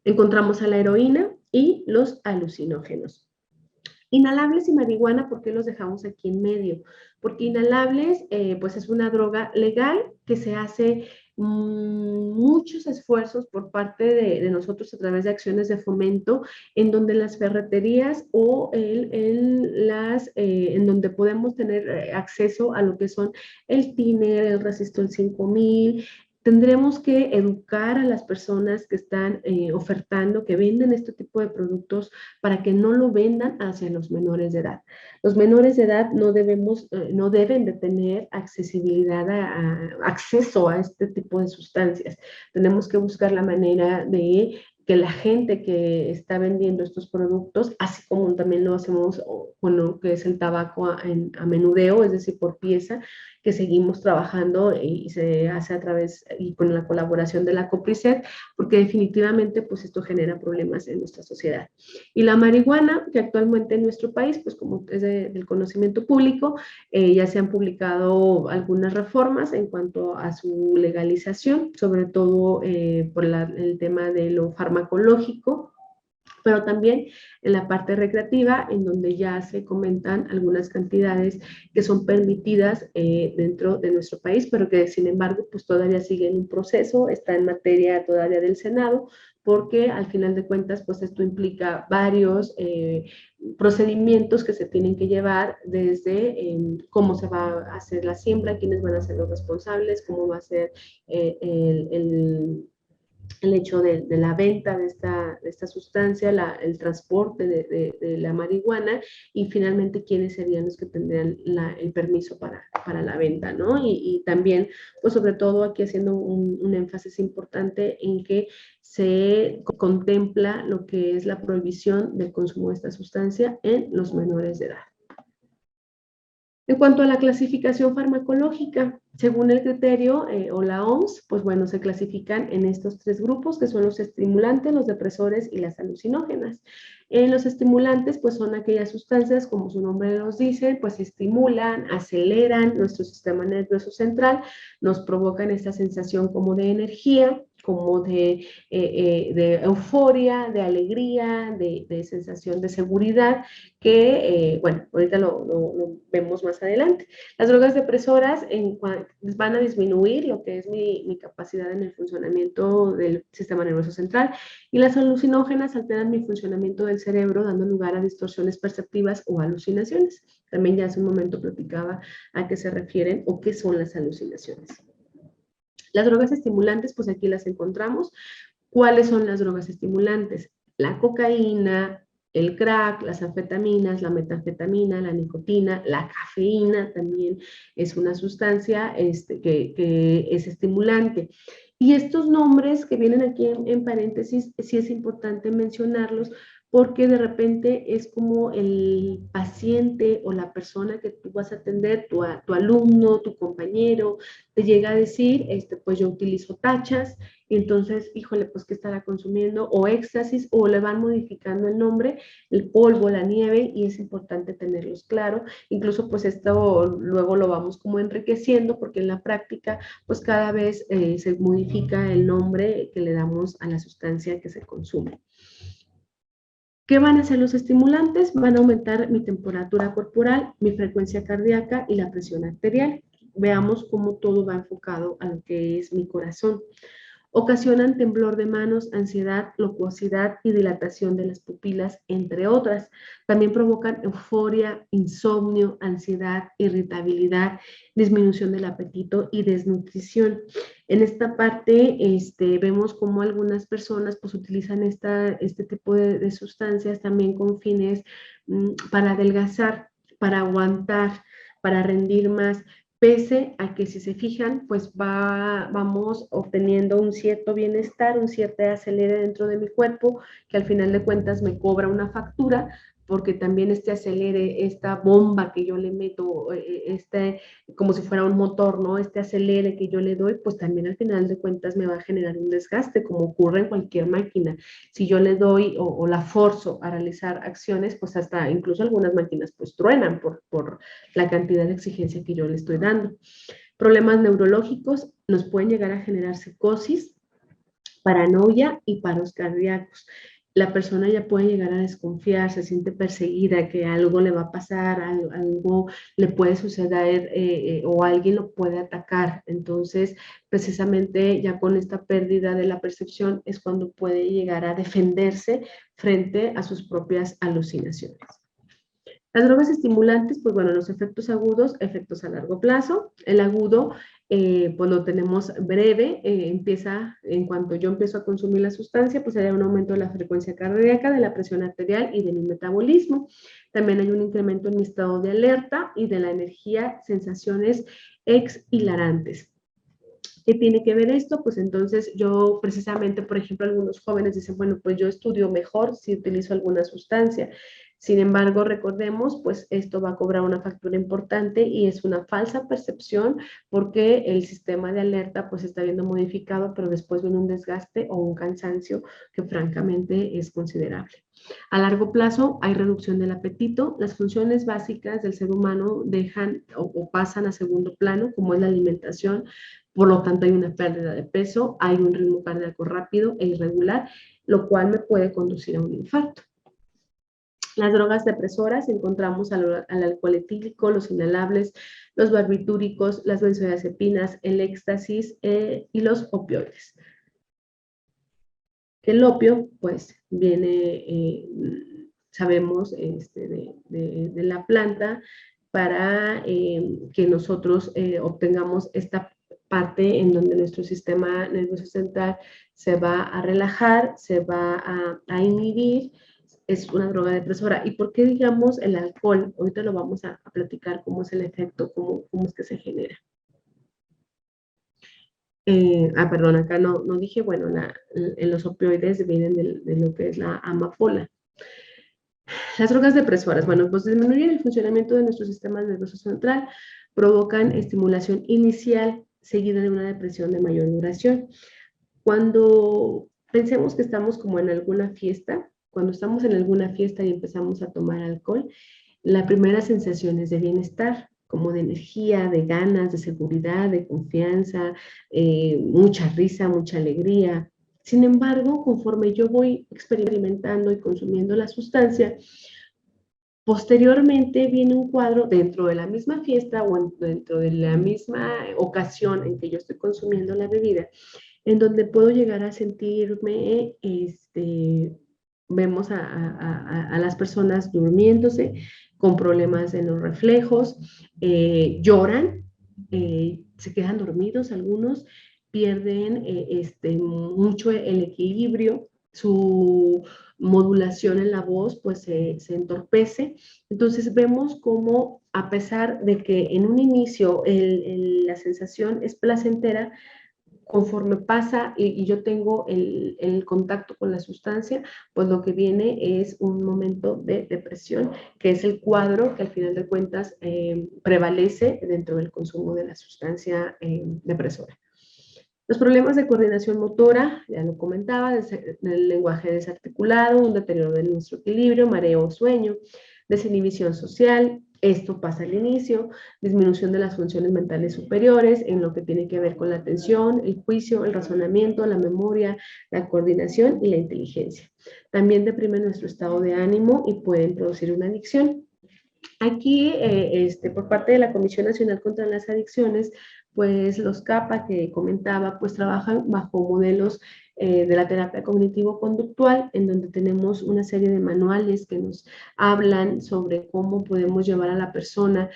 Encontramos a la heroína y los alucinógenos. Inhalables y marihuana, ¿por qué los dejamos aquí en medio? Porque inhalables, pues es una droga legal que se hace muchos esfuerzos por parte de nosotros a través de acciones de fomento, en donde las ferreterías o en donde podemos tener acceso a lo que son el tiner, el resistol 5000. Tendremos que educar a las personas que están ofertando, que venden este tipo de productos, para que no lo vendan hacia los menores de edad. Los menores de edad no deben de tener accesibilidad acceso a este tipo de sustancias. Tenemos que buscar la manera de que la gente que está vendiendo estos productos, así como también lo hacemos con lo que es el tabaco a menudeo, es decir, por pieza, que seguimos trabajando y se hace a través y con la colaboración de la COPRISET, porque definitivamente pues esto genera problemas en nuestra sociedad. Y la marihuana, que actualmente en nuestro país, pues como es del conocimiento público, ya se han publicado algunas reformas en cuanto a su legalización, sobre todo por el tema de lo farmacológico, pero también en la parte recreativa, en donde ya se comentan algunas cantidades que son permitidas dentro de nuestro país, pero que sin embargo pues todavía sigue en un proceso, está en materia todavía del Senado, porque al final de cuentas pues esto implica varios procedimientos que se tienen que llevar, desde cómo se va a hacer la siembra, quiénes van a ser los responsables, cómo va a ser el hecho de la venta de esta sustancia, el transporte de la marihuana y finalmente quiénes serían los que tendrían el permiso para la venta, ¿no? Y también, pues sobre todo aquí haciendo un énfasis importante en que se contempla lo que es la prohibición del consumo de esta sustancia en los menores de edad. En cuanto a la clasificación farmacológica, según el criterio o la OMS, pues bueno, se clasifican en estos tres grupos que son los estimulantes, los depresores y las alucinógenas. Los estimulantes pues son aquellas sustancias, como su nombre nos dice, pues estimulan, aceleran nuestro sistema nervioso central, nos provocan esta sensación como de energía, como de euforia, de alegría, de sensación de seguridad, que, bueno, ahorita lo vemos más adelante. Las drogas depresoras van a disminuir lo que es mi capacidad en el funcionamiento del sistema nervioso central y las alucinógenas alteran mi funcionamiento del cerebro, dando lugar a distorsiones perceptivas o alucinaciones. También ya hace un momento platicaba a qué se refieren o qué son las alucinaciones. Las drogas estimulantes, pues aquí las encontramos. ¿Cuáles son las drogas estimulantes? La cocaína, el crack, las anfetaminas, la metanfetamina, la nicotina, la cafeína también es una sustancia que es estimulante. Y estos nombres que vienen aquí en paréntesis, sí es importante mencionarlos porque de repente es como el paciente o la persona que tú vas a atender, tu alumno, tu compañero, te llega a decir, pues yo utilizo tachas, y entonces, híjole, pues ¿qué estará consumiendo? O éxtasis, o le van modificando el nombre, el polvo, la nieve, y es importante tenerlos claro. Incluso pues esto luego lo vamos como enriqueciendo, porque en la práctica pues cada vez se modifica el nombre que le damos a la sustancia que se consume. ¿Qué van a hacer los estimulantes? Van a aumentar mi temperatura corporal, mi frecuencia cardíaca y la presión arterial. Veamos cómo todo va enfocado a lo que es mi corazón. Ocasionan temblor de manos, ansiedad, locuosidad y dilatación de las pupilas, entre otras. También provocan euforia, insomnio, ansiedad, irritabilidad, disminución del apetito y desnutrición. En esta parte vemos cómo algunas personas pues, utilizan este tipo de sustancias también con fines para adelgazar, para aguantar, para rendir más, pese a que si se fijan, pues vamos obteniendo un cierto bienestar, un cierto acelere dentro de mi cuerpo, que al final de cuentas me cobra una factura, porque también este acelere, esta bomba que yo le meto, como si fuera un motor, ¿no? Este acelere que yo le doy, pues también al final de cuentas me va a generar un desgaste, como ocurre en cualquier máquina. Si yo le doy o la forzo a realizar acciones, pues hasta incluso algunas máquinas pues truenan por la cantidad de exigencia que yo le estoy dando. Problemas neurológicos nos pueden llegar a generar psicosis, paranoia y paros cardíacos. La persona ya puede llegar a desconfiar, se siente perseguida, que algo le va a pasar, algo le puede suceder o alguien lo puede atacar. Entonces, precisamente ya con esta pérdida de la percepción es cuando puede llegar a defenderse frente a sus propias alucinaciones. Las drogas estimulantes, pues bueno, los efectos agudos, efectos a largo plazo. El agudo, pues lo tenemos breve, empieza, en cuanto yo empiezo a consumir la sustancia, pues hay un aumento de la frecuencia cardíaca, de la presión arterial y de mi metabolismo. También hay un incremento en mi estado de alerta y de la energía, sensaciones exhilarantes. ¿Qué tiene que ver esto? Pues entonces yo precisamente, por ejemplo, algunos jóvenes dicen, bueno, pues yo estudio mejor si utilizo alguna sustancia. Sin embargo, recordemos, pues esto va a cobrar una factura importante y es una falsa percepción porque el sistema de alerta pues está viendo modificado, pero después viene un desgaste o un cansancio que francamente es considerable. A largo plazo hay reducción del apetito, las funciones básicas del ser humano dejan o pasan a segundo plano, como es la alimentación, por lo tanto hay una pérdida de peso, hay un ritmo cardíaco rápido e irregular, lo cual me puede conducir a un infarto. Las drogas depresoras encontramos al alcohol etílico, los inhalables, los barbitúricos, las benzodiazepinas, el éxtasis y los opioides. El opio, pues, viene, sabemos, de la planta para que nosotros obtengamos esta parte en donde nuestro sistema nervioso central se va a relajar, se va a inhibir. Es una droga depresora. ¿Y por qué, digamos, el alcohol? Ahorita lo vamos a platicar, cómo es el efecto, cómo es que se genera. Perdón, acá no dije, bueno, los opioides vienen de lo que es la amapola. Las drogas depresoras, bueno, pues disminuyen el funcionamiento de nuestro sistema nervioso central, provocan estimulación inicial seguida de una depresión de mayor duración. Cuando pensemos que estamos como en alguna fiesta, cuando estamos en alguna fiesta y empezamos a tomar alcohol, la primera sensación es de bienestar, como de energía, de ganas, de seguridad, de confianza, mucha risa, mucha alegría. Sin embargo, conforme yo voy experimentando y consumiendo la sustancia, posteriormente viene un cuadro dentro de la misma fiesta o dentro de la misma ocasión en que yo estoy consumiendo la bebida, en donde puedo llegar a sentirme, vemos a las personas durmiéndose con problemas en los reflejos, lloran, se quedan dormidos algunos, pierden mucho el equilibrio, su modulación en la voz pues se entorpece. Entonces vemos cómo a pesar de que en un inicio la sensación es placentera, conforme pasa y yo tengo el contacto con la sustancia, pues lo que viene es un momento de depresión, que es el cuadro que al final de cuentas prevalece dentro del consumo de la sustancia depresora. Los problemas de coordinación motora, ya lo comentaba, del lenguaje desarticulado, un deterioro de nuestro equilibrio, mareo o sueño, desinhibición social, esto pasa al inicio, disminución de las funciones mentales superiores en lo que tiene que ver con la atención, el juicio, el razonamiento, la memoria, la coordinación y la inteligencia. También deprime nuestro estado de ánimo y pueden producir una adicción. Aquí, por parte de la Comisión Nacional contra las Adicciones, pues los CAPA que comentaba, pues trabajan bajo modelos de la terapia cognitivo-conductual, en donde tenemos una serie de manuales que nos hablan sobre cómo podemos llevar a la persona.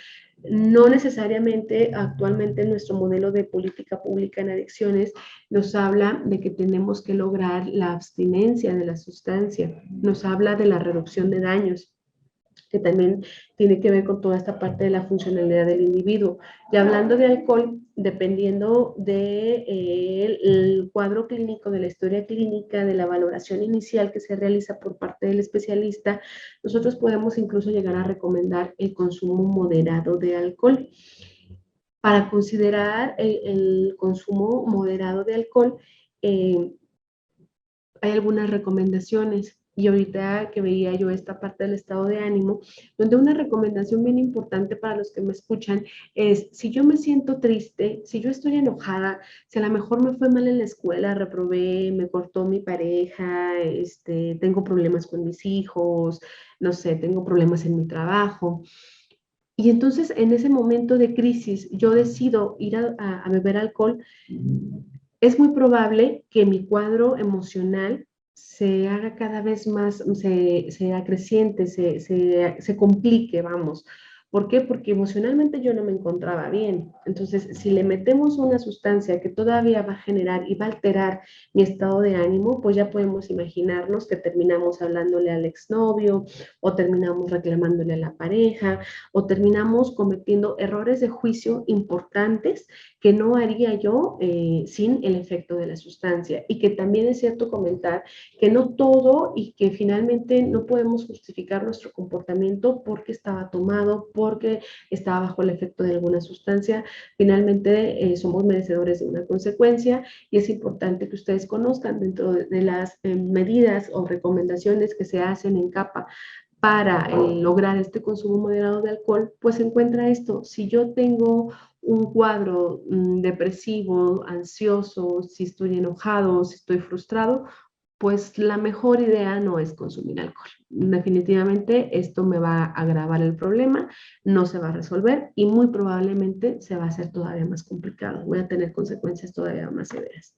No necesariamente actualmente nuestro modelo de política pública en adicciones nos habla de que tenemos que lograr la abstinencia de la sustancia, nos habla de la reducción de daños, que también tiene que ver con toda esta parte de la funcionalidad del individuo. Y hablando de alcohol, dependiendo del cuadro clínico, de la historia clínica, de la valoración inicial que se realiza por parte del especialista, nosotros podemos incluso llegar a recomendar el consumo moderado de alcohol. Para considerar el consumo moderado de alcohol, hay algunas recomendaciones. Y ahorita que veía yo esta parte del estado de ánimo, donde una recomendación bien importante para los que me escuchan es, si yo me siento triste, si yo estoy enojada, si a lo mejor me fue mal en la escuela, reprobé, me cortó mi pareja, tengo problemas con mis hijos, no sé, tengo problemas en mi trabajo. Y entonces en ese momento de crisis yo decido ir a beber alcohol, es muy probable que mi cuadro emocional se haga cada vez más, se acreciente, se complique, vamos. ¿Por qué? Porque emocionalmente yo no me encontraba bien. Entonces, si le metemos una sustancia que todavía va a generar y va a alterar mi estado de ánimo, pues ya podemos imaginarnos que terminamos hablándole al exnovio o terminamos reclamándole a la pareja o terminamos cometiendo errores de juicio importantes que no haría yo sin el efecto de la sustancia. Y que también es cierto comentar que no todo y que finalmente no podemos justificar nuestro comportamiento porque estaba tomado, porque estaba bajo el efecto de alguna sustancia. Finalmente somos merecedores de una consecuencia y es importante que ustedes conozcan dentro de las medidas o recomendaciones que se hacen en CAPA para lograr este consumo moderado de alcohol, pues se encuentra esto. Si yo tengo un cuadro depresivo, ansioso, si estoy enojado, si estoy frustrado, pues la mejor idea no es consumir alcohol. Definitivamente esto me va a agravar el problema, no se va a resolver y muy probablemente se va a hacer todavía más complicado. Voy a tener consecuencias todavía más severas.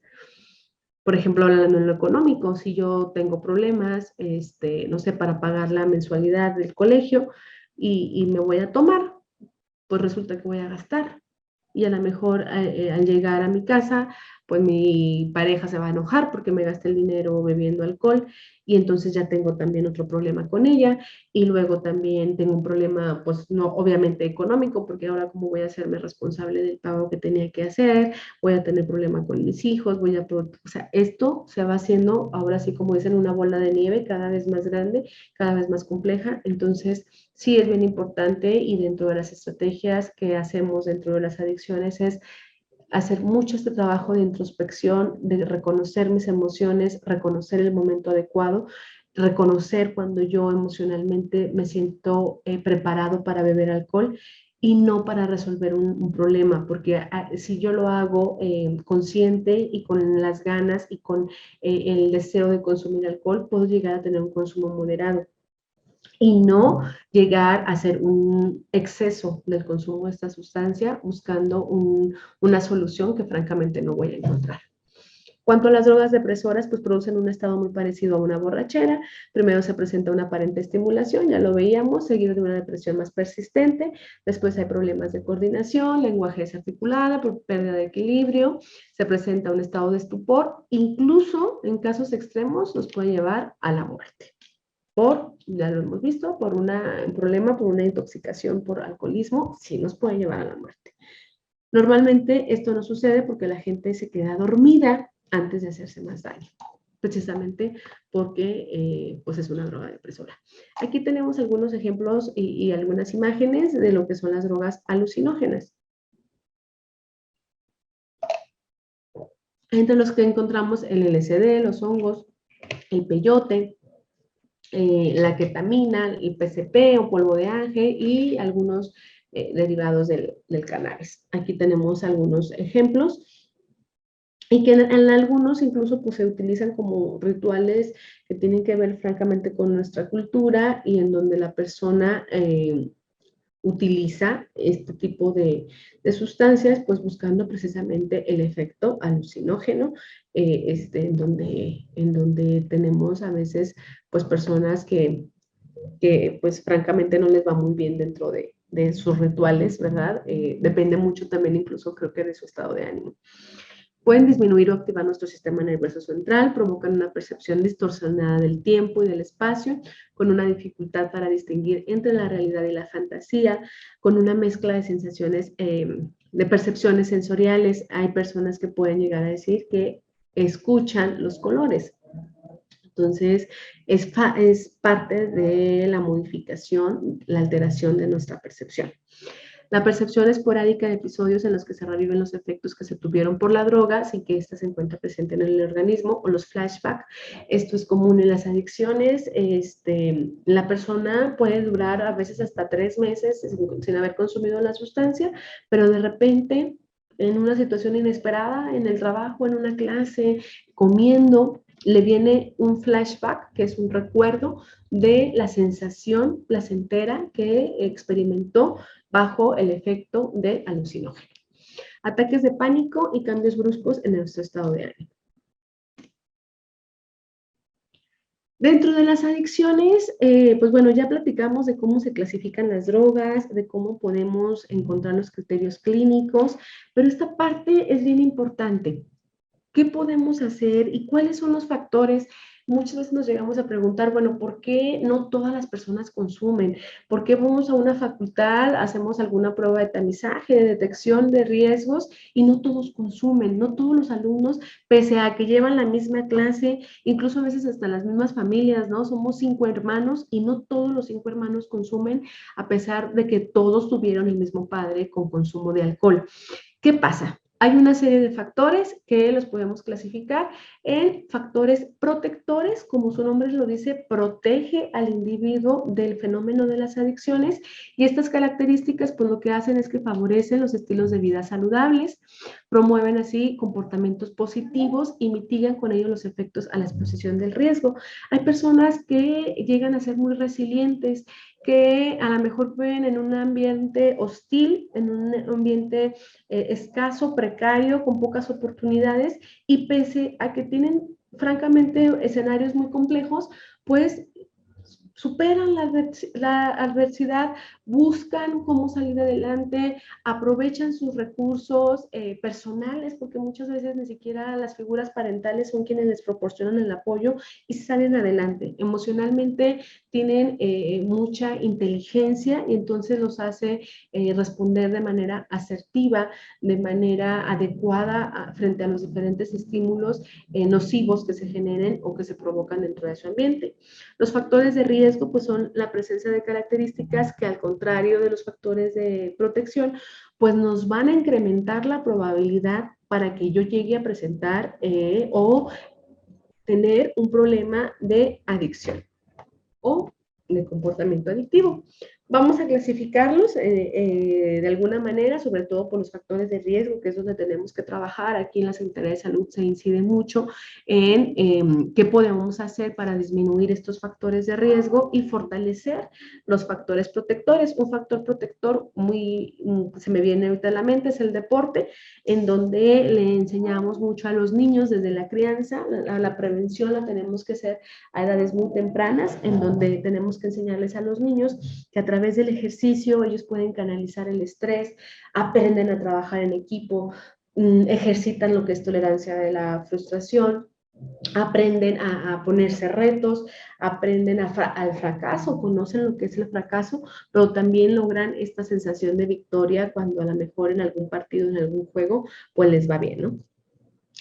Por ejemplo, hablando en lo económico, si yo tengo problemas, no sé, para pagar la mensualidad del colegio y me voy a tomar, pues resulta que voy a gastar. y a lo mejor al llegar a mi casa, pues mi pareja se va a enojar porque me gasté el dinero bebiendo alcohol y entonces ya tengo también otro problema con ella y luego también tengo un problema, pues no obviamente económico, porque ahora cómo voy a hacerme responsable del pago que tenía que hacer, voy a tener problema con mis hijos, o sea, esto se va haciendo ahora sí como dicen una bola de nieve cada vez más grande, cada vez más compleja, entonces sí es bien importante y dentro de las estrategias que hacemos dentro de las adicciones es hacer mucho este trabajo de introspección, de reconocer mis emociones, reconocer el momento adecuado, reconocer cuando yo emocionalmente me siento preparado para beber alcohol y no para resolver un problema, porque si yo lo hago consciente y con las ganas y con el deseo de consumir alcohol, puedo llegar a tener un consumo moderado y no llegar a hacer un exceso del consumo de esta sustancia buscando una solución que francamente no voy a encontrar. Cuanto a las drogas depresoras, pues producen un estado muy parecido a una borrachera. Primero se presenta una aparente estimulación, ya lo veíamos, seguido de una depresión más persistente. Después hay problemas de coordinación, lenguaje desarticulado, por pérdida de equilibrio. Se presenta un estado de estupor. Incluso en casos extremos nos puede llevar a la muerte ya lo hemos visto, un problema, por una intoxicación por alcoholismo, sí nos puede llevar a la muerte. Normalmente esto no sucede porque la gente se queda dormida antes de hacerse más daño, precisamente porque pues es una droga depresora. Aquí tenemos algunos ejemplos y algunas imágenes de lo que son las drogas alucinógenas. Entre los que encontramos el LSD, los hongos, el peyote, la ketamina, el PCP o polvo de ángel y algunos derivados del cannabis. Aquí tenemos algunos ejemplos y que en algunos incluso pues, se utilizan como rituales que tienen que ver francamente con nuestra cultura y en donde la persona utiliza este tipo sustancias, pues buscando precisamente el efecto alucinógeno, en donde tenemos a veces pues personas que pues francamente no les va muy bien dentro de sus rituales, ¿verdad? Depende mucho también incluso creo que de su estado de ánimo. Pueden disminuir o activar nuestro sistema nervioso central, provocan una percepción distorsionada del tiempo y del espacio, con una dificultad para distinguir entre la realidad y la fantasía, con una mezcla de sensaciones, de percepciones sensoriales. Hay personas que pueden llegar a decir que escuchan los colores. Entonces, es parte de la modificación, la alteración de nuestra percepción. La percepción esporádica de episodios en los que se reviven los efectos que se tuvieron por la droga sin que ésta se encuentre presente en el organismo o los flashbacks. Esto es común en las adicciones. La persona puede durar a veces hasta 3 meses sin haber consumido la sustancia, pero de repente en una situación inesperada, en el trabajo, en una clase, comiendo, le viene un flashback, que es un recuerdo de la sensación placentera que experimentó bajo el efecto de alucinógeno. Ataques de pánico y cambios bruscos en nuestro estado de ánimo. Dentro de las adicciones, pues bueno, ya platicamos de cómo se clasifican las drogas, de cómo podemos encontrar los criterios clínicos, pero esta parte es bien importante. ¿Qué podemos hacer y cuáles son los factores? Muchas veces nos llegamos a preguntar, bueno, ¿por qué no todas las personas consumen? ¿Por qué vamos a una facultad, hacemos alguna prueba de tamizaje, de detección de riesgos y no todos consumen? No todos los alumnos, pese a que llevan la misma clase, incluso a veces hasta las mismas familias, ¿no? Somos 5 hermanos y no todos los 5 hermanos consumen, a pesar de que todos tuvieron el mismo padre con consumo de alcohol. ¿Qué pasa? Hay una serie de factores que los podemos clasificar en factores protectores, como su nombre lo dice, protege al individuo del fenómeno de las adicciones y estas características pues lo que hacen es que favorecen los estilos de vida saludables, promueven así comportamientos positivos y mitigan con ello los efectos a la exposición del riesgo. Hay personas que llegan a ser muy resilientes, que a lo mejor viven en un ambiente hostil, en un ambiente escaso, precario, con pocas oportunidades y pese a que tienen francamente escenarios muy complejos, pues superan la adversidad, buscan cómo salir adelante, aprovechan sus recursos personales, porque muchas veces ni siquiera las figuras parentales son quienes les proporcionan el apoyo y salen adelante. Emocionalmente tienen mucha inteligencia y entonces los hace responder de manera asertiva, de manera adecuada frente a los diferentes estímulos nocivos que se generen o que se provocan dentro de su ambiente. Los factores de riesgo pues son la presencia de características que al contrario de los factores de protección pues nos van a incrementar la probabilidad para que yo llegue a presentar o tener un problema de adicción o de comportamiento adictivo. Vamos a clasificarlos de alguna manera, sobre todo por los factores de riesgo, que es donde tenemos que trabajar. Aquí en la Secretaría de Salud se incide mucho en qué podemos hacer para disminuir estos factores de riesgo y fortalecer los factores protectores. Un factor protector se me viene ahorita a la mente, es el deporte, en donde le enseñamos mucho a los niños desde la crianza. La prevención la tenemos que hacer a edades muy tempranas, en donde tenemos que enseñarles a los niños que a través del ejercicio ellos pueden canalizar el estrés, aprenden a trabajar en equipo, ejercitan lo que es tolerancia de la frustración, aprenden a ponerse retos, aprenden al fracaso, conocen lo que es el fracaso, pero también logran esta sensación de victoria cuando a lo mejor en algún partido, en algún juego, pues les va bien, ¿no?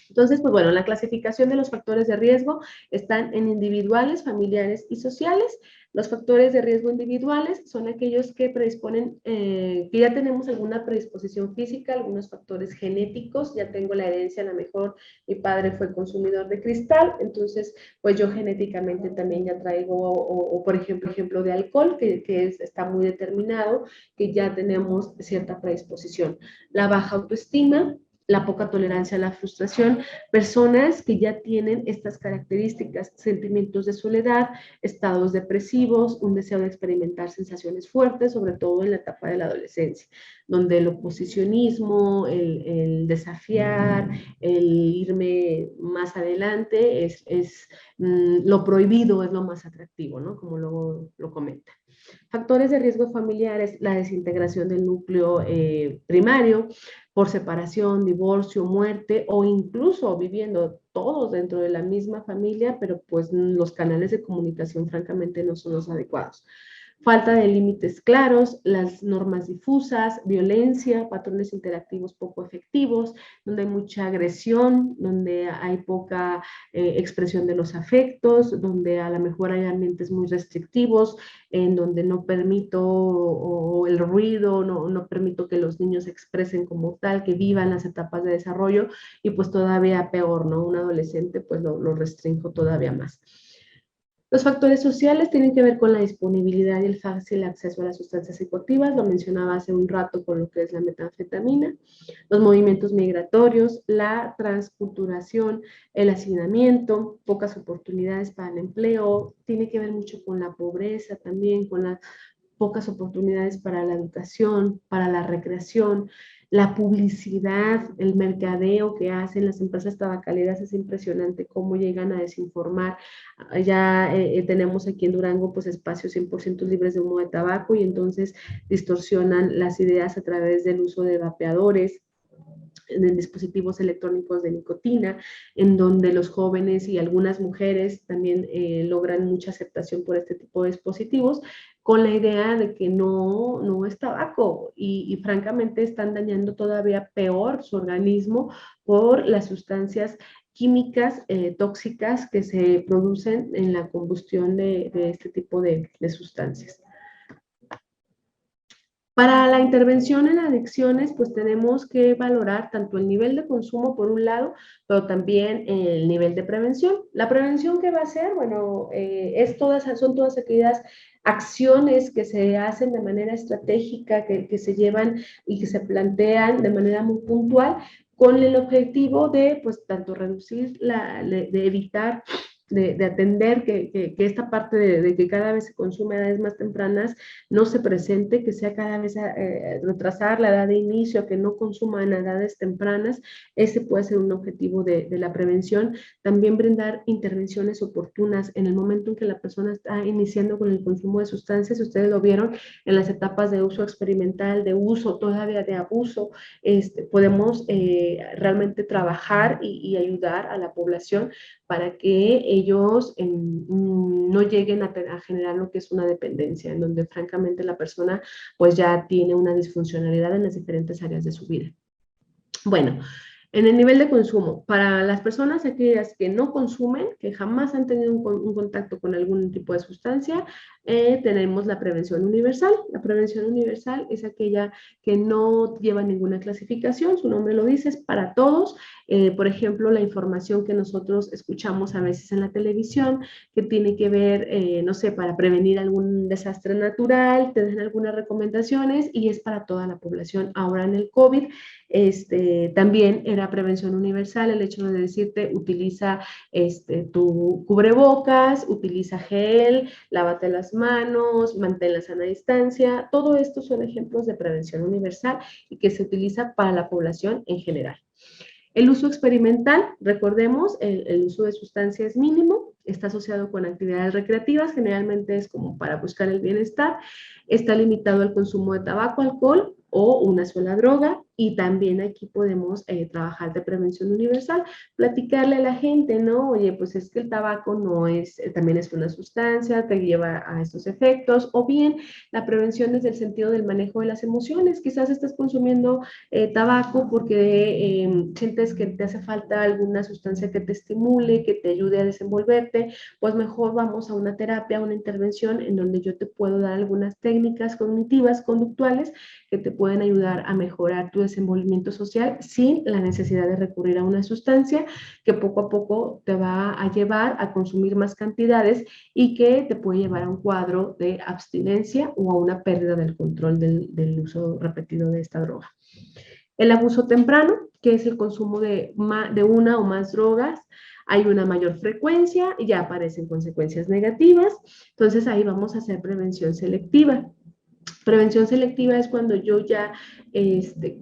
Entonces, pues bueno, la clasificación de los factores de riesgo están en individuales, familiares y sociales. Los factores de riesgo individuales son aquellos que predisponen, que ya tenemos alguna predisposición física, algunos factores genéticos, ya tengo la herencia, a lo mejor mi padre fue consumidor de cristal, entonces pues yo genéticamente también ya traigo, o por ejemplo de alcohol, está muy determinado, que ya tenemos cierta predisposición. La baja autoestima, la poca tolerancia a la frustración, personas que ya tienen estas características, sentimientos de soledad, estados depresivos, un deseo de experimentar sensaciones fuertes, sobre todo en la etapa de la adolescencia, donde el oposicionismo, el desafiar, el irme más adelante, lo prohibido es lo más atractivo, ¿no? Como luego lo comenta. Factores de riesgo familiares, la desintegración del núcleo primario por separación, divorcio, muerte o incluso viviendo todos dentro de la misma familia, pero pues los canales de comunicación francamente no son los adecuados. Falta de límites claros, las normas difusas, violencia, patrones interactivos poco efectivos, donde hay mucha agresión, donde hay poca expresión de los afectos, donde a lo mejor hay ambientes muy restrictivos, en donde no permito o el ruido, no permito que los niños se expresen como tal, que vivan las etapas de desarrollo y pues todavía peor, ¿no? Un adolescente pues lo restringo todavía más. Los factores sociales tienen que ver con la disponibilidad y el fácil acceso a las sustancias psicoactivas, lo mencionaba hace un rato con lo que es la metanfetamina, los movimientos migratorios, la transculturación, el hacinamiento, pocas oportunidades para el empleo, tiene que ver mucho con la pobreza también, con las pocas oportunidades para la educación, para la recreación, la publicidad, el mercadeo que hacen las empresas tabacaleras es impresionante cómo llegan a desinformar. Ya tenemos aquí en Durango pues espacios 100% libres de humo de tabaco y entonces distorsionan las ideas a través del uso de vapeadores, en dispositivos electrónicos de nicotina, en donde los jóvenes y algunas mujeres también logran mucha aceptación por este tipo de dispositivos, con la idea de que no es tabaco y francamente están dañando todavía peor su organismo por las sustancias químicas tóxicas que se producen en la combustión de este tipo de sustancias. Para la intervención en adicciones, pues tenemos que valorar tanto el nivel de consumo por un lado, pero también el nivel de prevención. La prevención, ¿qué va a ser? Bueno, son todas aquellas acciones que se hacen de manera estratégica, que se llevan y que se plantean de manera muy puntual con el objetivo de, pues, tanto reducir, de evitar de atender que esta parte de que cada vez se consume a edades más tempranas no se presente, que sea cada vez retrasar la edad de inicio, que no consuma en edades tempranas. Ese puede ser un objetivo de la prevención. También brindar intervenciones oportunas en el momento en que la persona está iniciando con el consumo de sustancias. Ustedes lo vieron en las etapas de uso experimental, de uso todavía de abuso. Podemos realmente trabajar y ayudar a la población para que ellos no lleguen a generar lo que es una dependencia, en donde francamente la persona pues ya tiene una disfuncionalidad en las diferentes áreas de su vida. Bueno, en el nivel de consumo, para las personas aquellas que no consumen, que jamás han tenido un contacto con algún tipo de sustancia, tenemos la prevención universal. La prevención universal es aquella que no lleva ninguna clasificación, su nombre lo dice, es para todos. Por ejemplo, la información que nosotros escuchamos a veces en la televisión, que tiene que ver, no sé, para prevenir algún desastre natural, te dan algunas recomendaciones y es para toda la población. Ahora en el COVID, también era prevención universal el hecho de decirte utiliza tu cubrebocas, utiliza gel, lávate las manos, mantén la sana distancia. Todo esto son ejemplos de prevención universal y que se utiliza para la población en general. El uso experimental, recordemos, el uso de sustancias es mínimo, está asociado con actividades recreativas, generalmente es como para buscar el bienestar, está limitado al consumo de tabaco, alcohol o una sola droga, y también aquí podemos trabajar de prevención universal, platicarle a la gente, ¿no? Oye, pues es que el tabaco no es, también es una sustancia, te lleva a estos efectos, o bien la prevención desde el sentido del manejo de las emociones, quizás estás consumiendo tabaco porque sientes que te hace falta alguna sustancia que te estimule, que te ayude a desenvolverte, pues mejor vamos a una terapia, a una intervención en donde yo te puedo dar algunas técnicas cognitivas, conductuales, que te pueden ayudar a mejorar tu desenvolvimiento social sin la necesidad de recurrir a una sustancia que poco a poco te va a llevar a consumir más cantidades y que te puede llevar a un cuadro de abstinencia o a una pérdida del control del uso repetido de esta droga. El abuso temprano, que es el consumo de una o más drogas, hay una mayor frecuencia y ya aparecen consecuencias negativas, entonces ahí vamos a hacer prevención selectiva. Prevención selectiva es cuando yo ya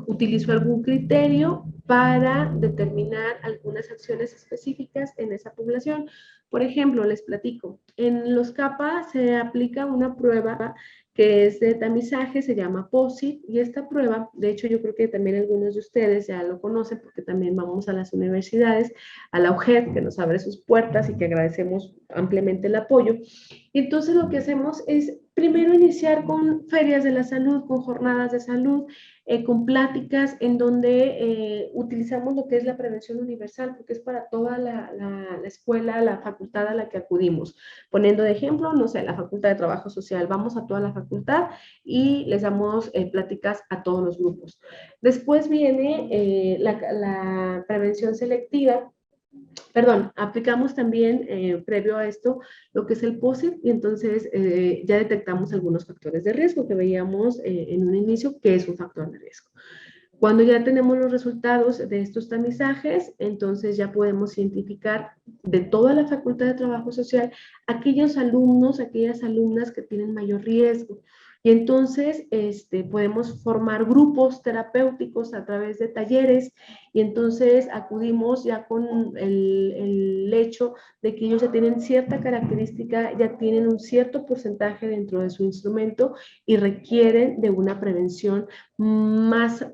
utilizo algún criterio para determinar algunas acciones específicas en esa población. Por ejemplo, les platico, en los CAPA se aplica una prueba que es de tamizaje, se llama POSIT, y esta prueba, de hecho yo creo que también algunos de ustedes ya lo conocen porque también vamos a las universidades, a la UGED, que nos abre sus puertas y que agradecemos ampliamente el apoyo. Y entonces lo que hacemos es primero iniciar con ferias de la salud, con jornadas de salud, con pláticas en donde utilizamos lo que es la prevención universal, porque es para toda la escuela, la facultad a la que acudimos. Poniendo de ejemplo, no sé, la Facultad de Trabajo Social, vamos a toda la facultad y les damos pláticas a todos los grupos. Después viene la prevención selectiva. Perdón, aplicamos también previo a esto lo que es el POSIT y entonces ya detectamos algunos factores de riesgo que veíamos en un inicio, que es un factor de riesgo. Cuando ya tenemos los resultados de estos tamizajes, entonces ya podemos identificar de toda la Facultad de Trabajo Social aquellos alumnos, aquellas alumnas que tienen mayor riesgo. Y entonces podemos formar grupos terapéuticos a través de talleres y entonces acudimos ya con el hecho de que ellos ya tienen cierta característica, ya tienen un cierto porcentaje dentro de su instrumento y requieren de una prevención más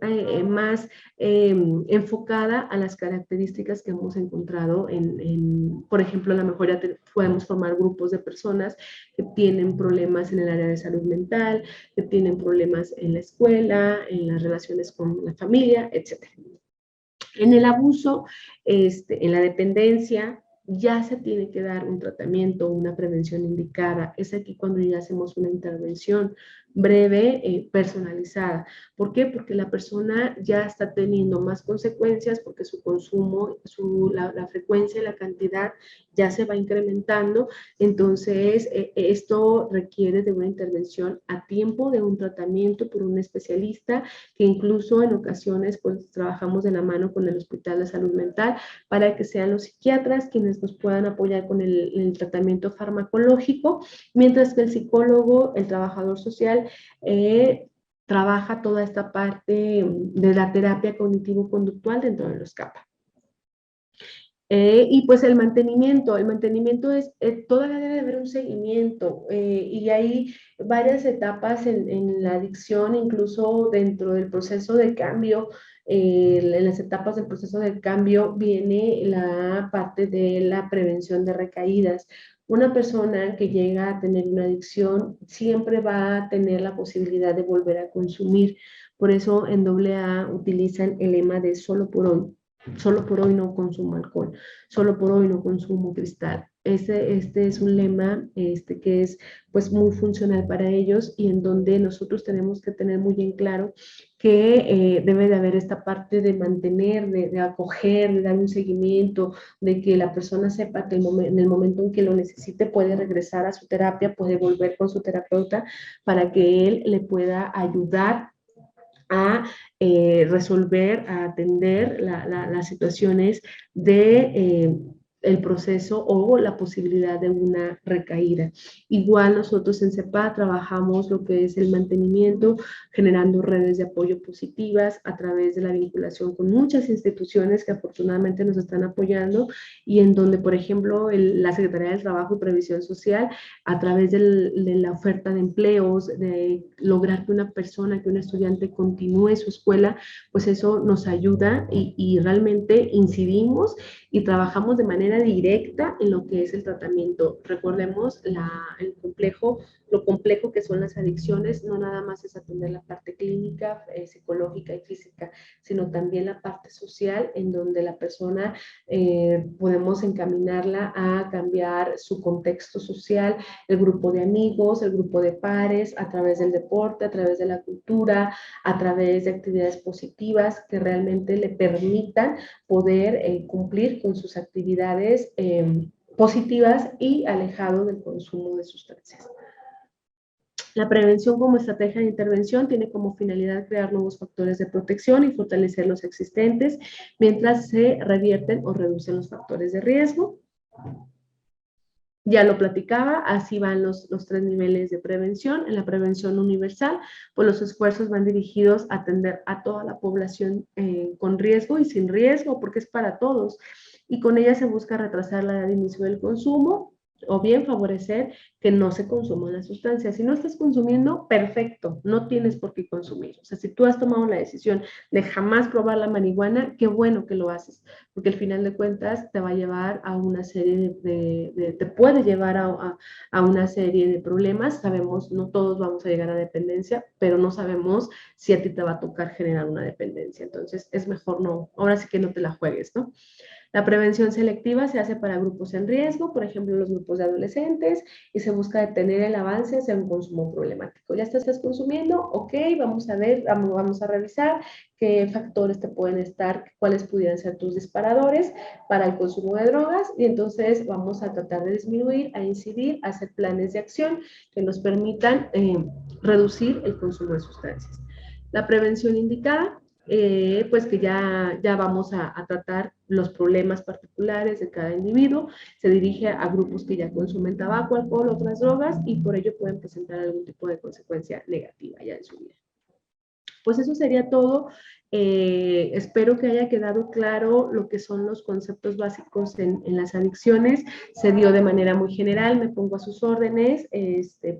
enfocada a las características que hemos encontrado por ejemplo, a lo mejor ya podemos formar grupos de personas que tienen problemas en el área de salud mental, que tienen problemas en la escuela, en las relaciones con la familia, etc. En el abuso, en la dependencia, ya se tiene que dar un tratamiento, una prevención indicada. Es aquí cuando ya hacemos una intervención breve, personalizada. ¿Por qué? Porque la persona ya está teniendo más consecuencias porque su consumo, la frecuencia y la cantidad ya se va incrementando. Entonces, esto requiere de una intervención a tiempo, de un tratamiento por un especialista, que incluso en ocasiones pues trabajamos de la mano con el Hospital de Salud Mental para que sean los psiquiatras quienes nos puedan apoyar con el tratamiento farmacológico, mientras que el psicólogo, el trabajador social, trabaja toda esta parte de la terapia cognitivo-conductual dentro de los CAPA. Y pues el mantenimiento es, todavía debe haber un seguimiento y hay varias etapas en la adicción, incluso dentro del proceso de cambio, en las etapas del proceso de cambio viene la parte de la prevención de recaídas. Una persona que llega a tener una adicción siempre va a tener la posibilidad de volver a consumir. Por eso en AA utilizan el lema de solo por hoy no consumo alcohol, solo por hoy no consumo cristal. Este es un lema que es pues muy funcional para ellos y en donde nosotros tenemos que tener muy en claro que debe de haber esta parte de mantener, de acoger, de dar un seguimiento, de que la persona sepa que en el momento en que lo necesite puede regresar a su terapia, puede volver con su terapeuta para que él le pueda ayudar a resolver, a atender las situaciones de el proceso o la posibilidad de una recaída. Igual nosotros en CEPA trabajamos lo que es el mantenimiento, generando redes de apoyo positivas a través de la vinculación con muchas instituciones que afortunadamente nos están apoyando y en donde, por ejemplo, la Secretaría del Trabajo y Previsión Social, a través de la oferta de empleos, de lograr que una persona, que un estudiante continúe su escuela, pues eso nos ayuda y realmente incidimos y trabajamos de manera directa en lo que es el tratamiento. Recordemos lo complejo que son las adicciones, no nada más es atender la parte clínica, psicológica y física, sino también la parte social en donde la persona podemos encaminarla a cambiar su contexto social, el grupo de amigos, el grupo de pares, a través del deporte, a través de la cultura, a través de actividades positivas que realmente le permitan poder cumplir con sus actividades positivas y alejado del consumo de sustancias. La prevención como estrategia de intervención tiene como finalidad crear nuevos factores de protección y fortalecer los existentes mientras se revierten o reducen los factores de riesgo. Ya lo platicaba, así van los 3 niveles de prevención. En la prevención universal, pues los esfuerzos van dirigidos a atender a toda la población con riesgo y sin riesgo, porque es para todos. Y con ella se busca retrasar la edad de inicio del consumo, o bien favorecer que no se consuma la sustancia. Si no estás consumiendo, perfecto, no tienes por qué consumir. O sea, si tú has tomado la decisión de jamás probar la marihuana, qué bueno que lo haces, porque al final de cuentas te va a llevar a una serie te puede llevar a una serie de problemas. Sabemos, no todos vamos a llegar a dependencia, pero no sabemos si a ti te va a tocar generar una dependencia. Entonces, es mejor no, ahora sí que no te la juegues, ¿no? La prevención selectiva se hace para grupos en riesgo, por ejemplo, los grupos de adolescentes, y se busca detener el avance hacia un consumo problemático. ¿Ya estás consumiendo? Ok, vamos a ver, vamos a revisar qué factores te pueden estar, cuáles pudieran ser tus disparadores para el consumo de drogas, y entonces vamos a tratar de disminuir, a incidir, a hacer planes de acción que nos permitan reducir el consumo de sustancias. La prevención indicada, pues que ya vamos a tratar los problemas particulares de cada individuo, se dirige a grupos que ya consumen tabaco, alcohol, otras drogas y por ello pueden presentar algún tipo de consecuencia negativa ya en su vida. Pues eso sería todo. Espero que haya quedado claro lo que son los conceptos básicos en las adicciones. Se dio de manera muy general, me pongo a sus órdenes.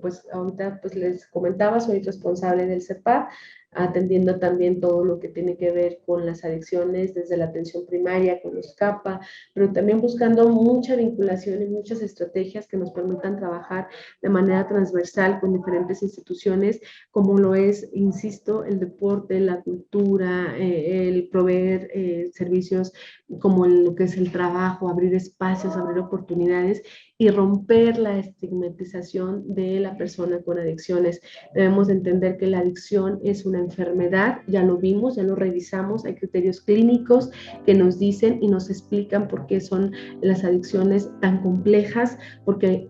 Pues ahorita pues les comentaba, soy responsable del CEPAD, atendiendo también todo lo que tiene que ver con las adicciones desde la atención primaria, con los CAPA, pero también buscando mucha vinculación y muchas estrategias que nos permitan trabajar de manera transversal con diferentes instituciones, como lo es, insisto, el deporte, la cultura, el proveer servicios como lo que es el trabajo, abrir espacios, abrir oportunidades y romper la estigmatización de la persona con adicciones. Debemos entender que la adicción es una enfermedad, ya lo vimos, ya lo revisamos, hay criterios clínicos que nos dicen y nos explican por qué son las adicciones tan complejas, porque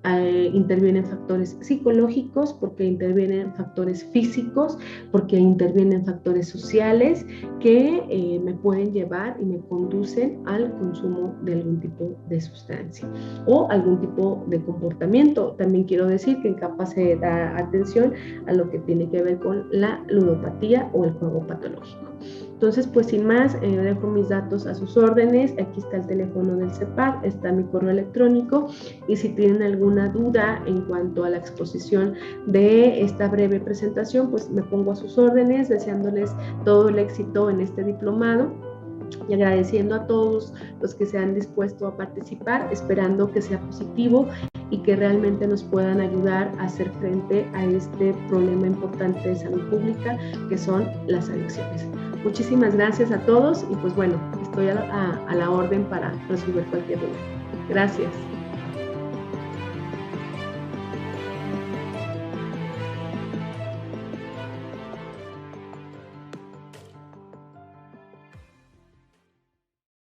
intervienen factores psicológicos, porque intervienen factores físicos, porque intervienen factores sociales que me pueden llevar y me conducen al consumo de algún tipo de sustancia o algún tipo de comportamiento. También quiero decir que en CAPA se da atención a lo que tiene que ver con la ludopatía o el juego patológico. Entonces, pues sin más, dejo mis datos a sus órdenes. Aquí está el teléfono del CEPAC, está mi correo electrónico, y si tienen alguna duda en cuanto a la exposición de esta breve presentación, pues me pongo a sus órdenes, deseándoles todo el éxito en este diplomado y agradeciendo a todos los que se han dispuesto a participar, esperando que sea positivo y que realmente nos puedan ayudar a hacer frente a este problema importante de salud pública que son las adicciones. Muchísimas gracias a todos y pues bueno, estoy a la orden para resolver cualquier duda. Gracias.